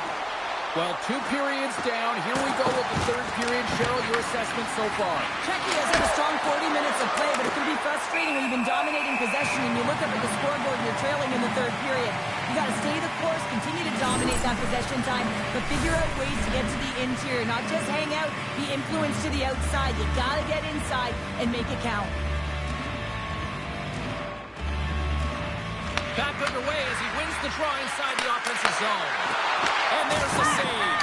Well, 2 periods down. Here we go with the third period. Cheryl, your assessment so far? Czechia has had a strong 40 minutes of play, but it can be frustrating when you've been dominating possession and you look up at the scoreboard and you're trailing in the third period. You got to stay the course, continue to dominate that possession time, but figure out ways to get to the interior, not just hang out, be influenced to the outside. You got to get inside and make it count. Back underway as he wins the draw inside the offensive zone. And there's the save.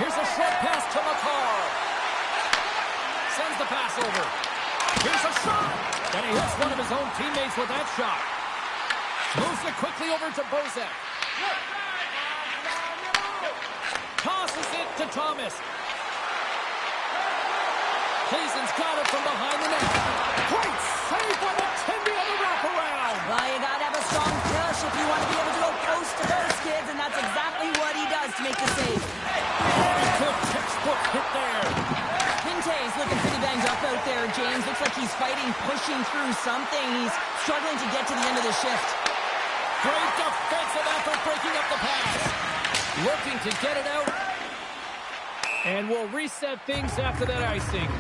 Here's a short pass to Makar. Sends the pass over. Here's a shot. And he hits one of his own teammates with that shot. Moves it quickly over to Bozek. Tosses it to Thomas. Cleason's got it from behind the net. Great save by the Tindy on the wraparound. Well, you got to have a strong push if you want to be able to go close to those kids, and that's exactly what he does to make the save. Good textbook hit there. Pinte's looking pretty banged up out there, James. Looks like he's fighting, pushing through something. He's struggling to get to the end of the shift. Great defensive effort breaking up the pass. Looking to get it out. And we'll reset things after that icing.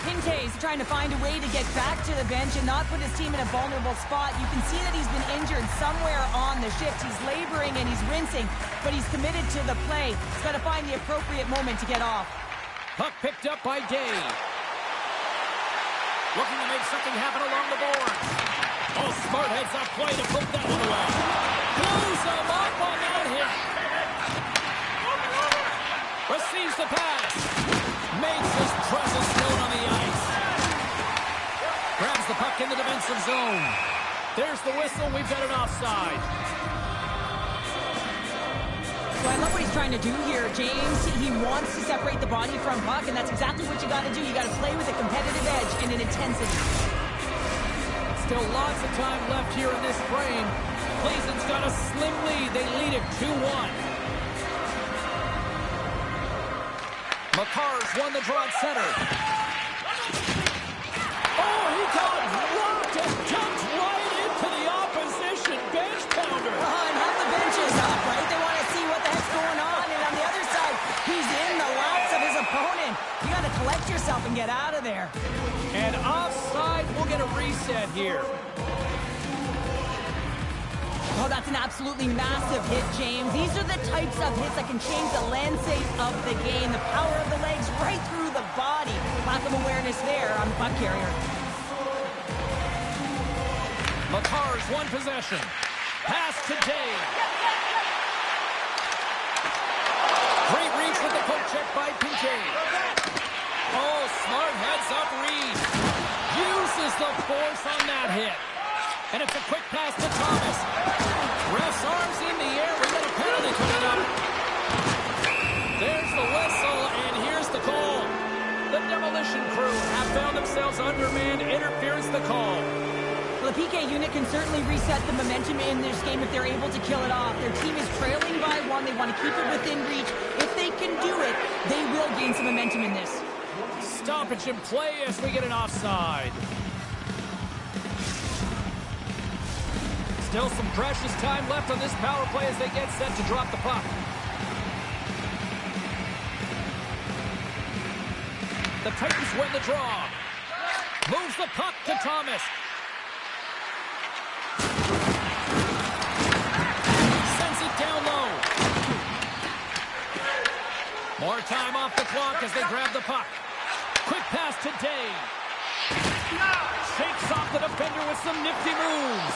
Pinte's trying to find a way to get back to the bench and not put his team in a vulnerable spot. You can see that he's been injured somewhere on the shift. He's laboring and he's rinsing, but he's committed to the play. He's got to find the appropriate moment to get off. Puck picked up by Gay. Looking to make something happen along the boards. Oh, smart heads up play to poke that one away. Blows him up on that hit. Receives the pass. Makes his presence known on the ice. Grabs the puck in the defensive zone. There's the whistle. We've got an offside. So I love what he's trying to do here, James. He wants to separate the body from puck, and that's exactly what you got to do. You got to play with a competitive edge and an intensity. Still lots of time left here in this frame. Cleason's got a slim lead. They lead it 2-1. Makar's won the draw at center. Oh, he got rocked and jumped right into the opposition bench pounder. And half the bench is up, right? They want to see what the heck's going on. And on the other side, he's in the laps of his opponent. You got to collect yourself and get out of there. And offside, we'll get a reset here. Oh, that's an absolutely massive hit, James. These are the types of hits that can change the landscape of the game. The power of the legs right through the body. Lack of awareness there on the puck carrier. Makar's one possession. Pass to Dave. Great reach with the poke check by Pinche. Oh, smart heads-up read. Uses the force on that hit. And it's a quick pass to Thomas. Ref's arms in the air. We got a penalty coming up. There's the whistle, and here's the call. The demolition crew have found themselves undermanned. Interference the call. Well, the PK unit can certainly reset the momentum in this game if they're able to kill it off. Their team is trailing by 1. They want to keep it within reach. If they can do it, they will gain some momentum in this. Stoppage in play as we get an offside. Still some precious time left on this power play as they get set to drop the puck. The Titans win the draw. Moves the puck to Thomas. Sends it down low. More time off the clock as they grab the puck. Quick pass to Day. Shakes off the defender with some nifty moves.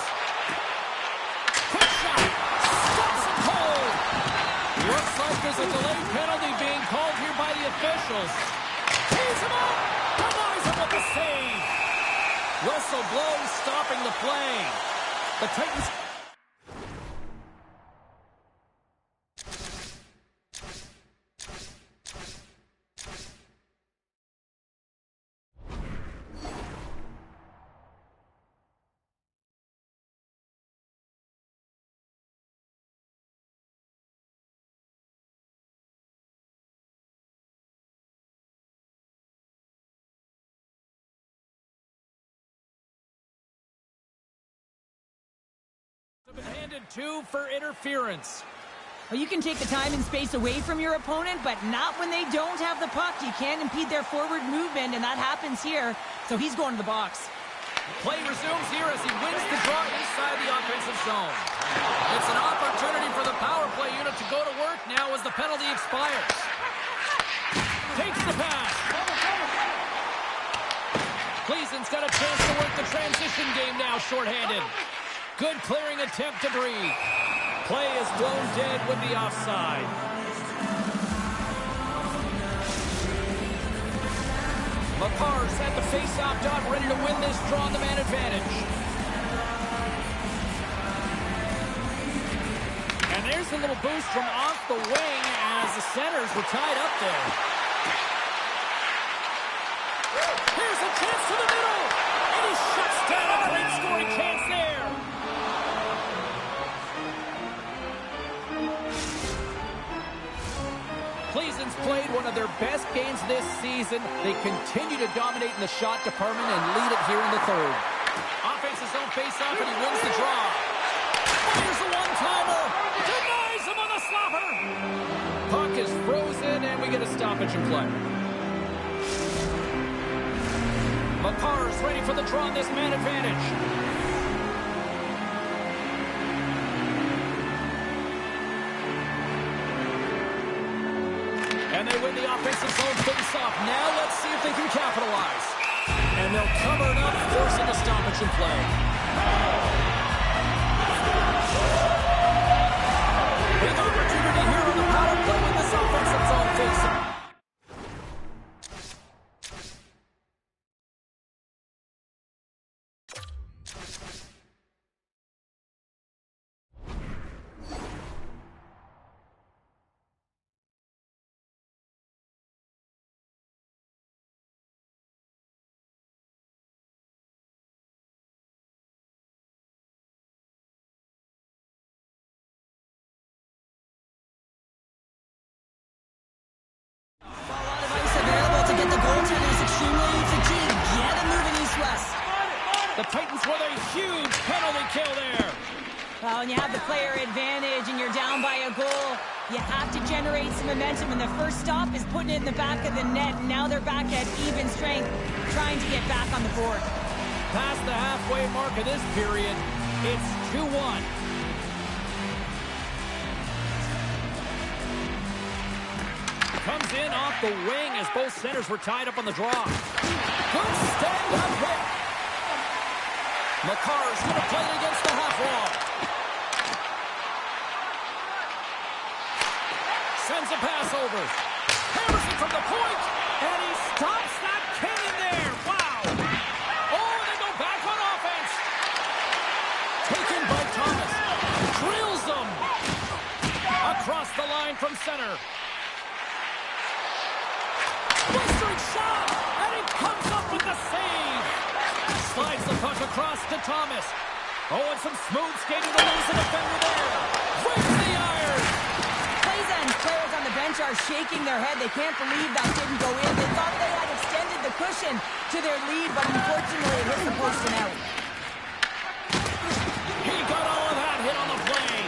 Quick shot. Stops it cold. Looks like there's a delayed penalty being called here by the officials. Tees him up. Denies him with the save. Whistle blows, stopping the play. The Titans Handed 2 for interference. Well, you can take the time and space away from your opponent, but not when they don't have the puck. You can't impede their forward movement, and that happens here. So he's going to the box. Play resumes here as he wins the draw inside the offensive zone. It's an opportunity for the power play unit to go to work now as the penalty expires. Takes the pass. Gleason's got a chance to work the transition game now shorthanded. Good clearing attempt to breathe. Play is blown dead with the offside. McCarr's at the face-off dot, ready to win this draw on the man advantage. And there's a little boost from off the wing as the centers were tied up there. Here's a chance to the middle, and he shuts down a great scoring chance there. Gleason's played one of their best games this season. They continue to dominate in the shot department and lead it here in the third. Offense's own face-off, and he wins the draw. Here's a one-timer. Denies him on the slapper. Puck is frozen, and we get a stoppage in play. McCarr's ready for the draw on this man advantage. And they win the offensive zone face-off. Now let's see if they can capitalize. And they'll cover it up, forcing a stoppage in play. Big opportunity here on the power play with this offensive zone face-off. The Titans with a huge penalty kill there. Well, when you have the player advantage and you're down by a goal, you have to generate some momentum, and the first stop is putting it in the back of the net, and now they're back at even strength, trying to get back on the board. Past the halfway mark of this period, it's 2-1. Comes in off the wing as both centers were tied up on the draw. Good stand-up hit. McCarr's going to play it against the half wall. Sends a pass over. Hammers it from the point, and he stops that cannon there. Wow. Oh, they go back on offense. Taken by Thomas. Drills them. Across the line from center. Blistering shot, and he comes up with the save. Slides the puck across to Thomas. Oh, and some smooth skating to lose a defender there. Breaks the iron. Players on the bench are shaking their head. They can't believe that didn't go in. They thought they had extended the cushion to their lead, but unfortunately it hit the post and out. He got all of that hit on the play.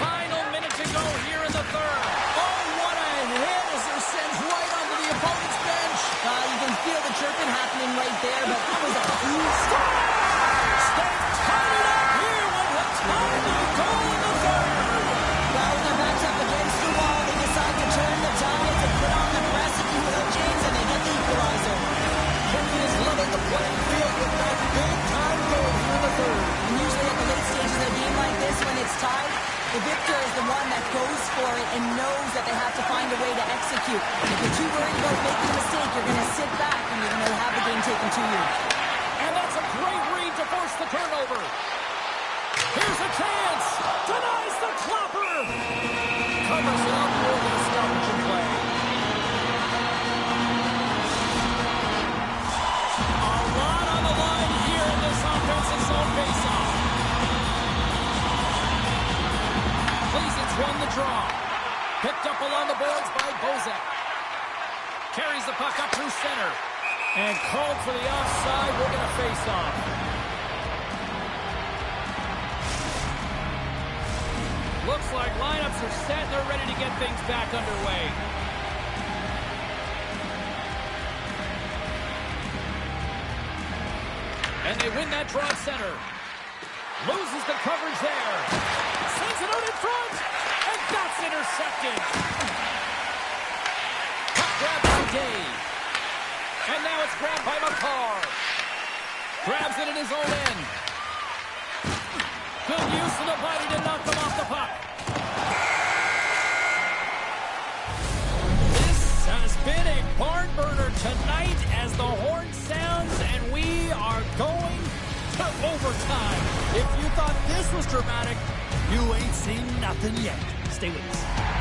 Final minute to go here in the third. Oh, what a hit as they're sent right onto the opponent's bench. You can feel the chirping happening right there, but that was a huge stop. They've tied it up here with the time to go in the third. Well, when they're backed up against the wall, they decide to turn the tide and put on the press, if you will, James, and they get the equalizer. Kempton is leveling the playing field with that big-time goal here in the third. And usually at the late stages of a game like this, when it's tied, the victor is the one that goes for it and knows that they have to find a way to execute. If you're too worried about making a mistake, you're going to sit back and you're going to have the game taken to you. And that's a great read to force the turnover. Here's a chance. Denies the clopper. Covers it up for the stoppage in play. A lot on the line here in this offensive zone faceoff. Gleason's won the draw. Picked up along the boards by Bozak. Carries the puck up through center. And called for the offside. We're going to face off. looks like lineups are set. They're ready to get things back underway. And they win that draw at center. Loses the coverage there. Sends it out in front. And that's intercepted. Puck grab by Day. And now it's grabbed by McCarr. Grabs it in his own end. Good use of the body to knock them off the puck. This has been a barn burner tonight as the horn sounds and we are going to overtime. If you thought this was dramatic, you ain't seen nothing yet. Stay with us.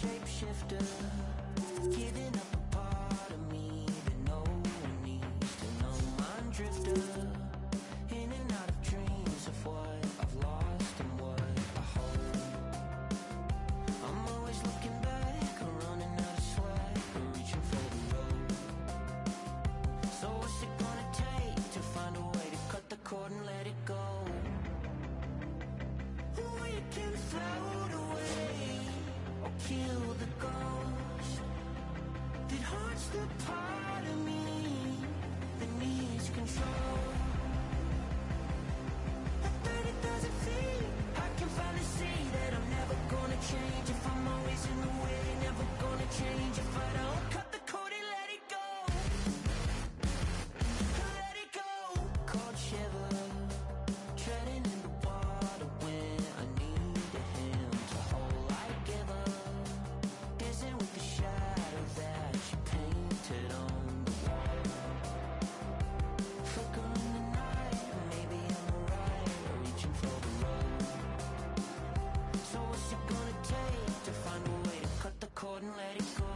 shapeshifter, giving up a part of me that no one needs to know. I'm drifter, in and out of dreams of what I've lost and what I hold. I'm always looking back, running out of swag, reaching for the road. So what's it gonna take to find a way to cut the cord and let it go? We can float away or kill the ghost that haunts the part of me that needs control. At 30,000 feet, I can finally see that I'm never gonna change if I'm always in the way. Never gonna change if I don't cut the cord and let it go. Let it go. Cold shiver, treading in the water when I need a hand to hold. I give up, dancing with the shadow that you painted on the wall. Flickering the night, maybe I'm right, reaching for the road. So what's it gonna take to find a way to cut the cord and let it go?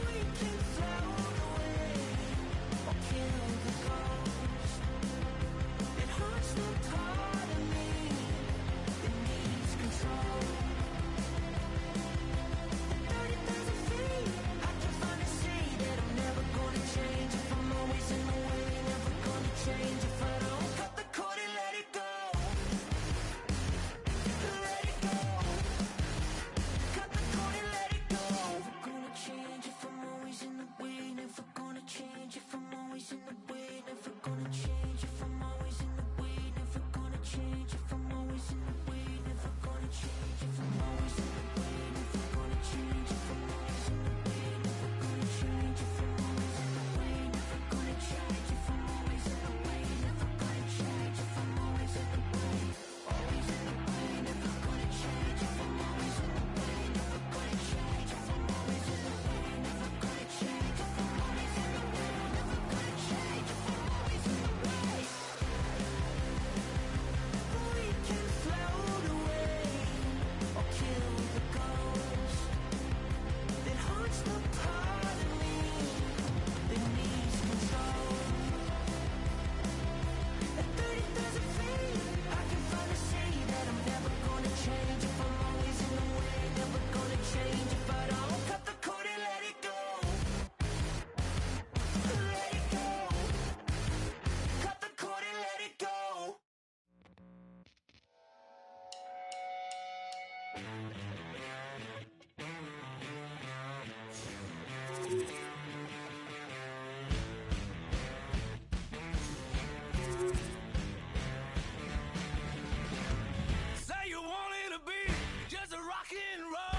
We can float away or kill the ghost that haunts the part of me that needs control. At 30,000 feet, I can finally see that I'm never gonna change if I'm always in the way. Never gonna change if I don't cut the cord and let it go. Let it go. Cut the cord and let it go. Never gonna change if I'm always in the way. Never gonna change if I'm always in the way. Never gonna change if I'm always in the way. Never gonna change if I'm always in the way. Never gonna change if I'm always in the way. Never gonna change if I'm always in the way. Never gonna change if I'm always in the way. Never gonna change if I'm always in the way. Never gonna change if I'm always in the way. Always in the way. Never gonna change if I'm always in the way. Never gonna change if I'm always in the way. Never gonna change if I'm always in the way. Never gonna change if I'm always in the way. We can float away or kill the ghost that haunts the part of me that needs control. At 30,000 feet, I can finally see that I'm never gonna change if I'm always in the way. Never gonna change if I don't cut the cord and let it go. Let it go. Cut the cord and let it go. Say you wanted to be just a rock and roll.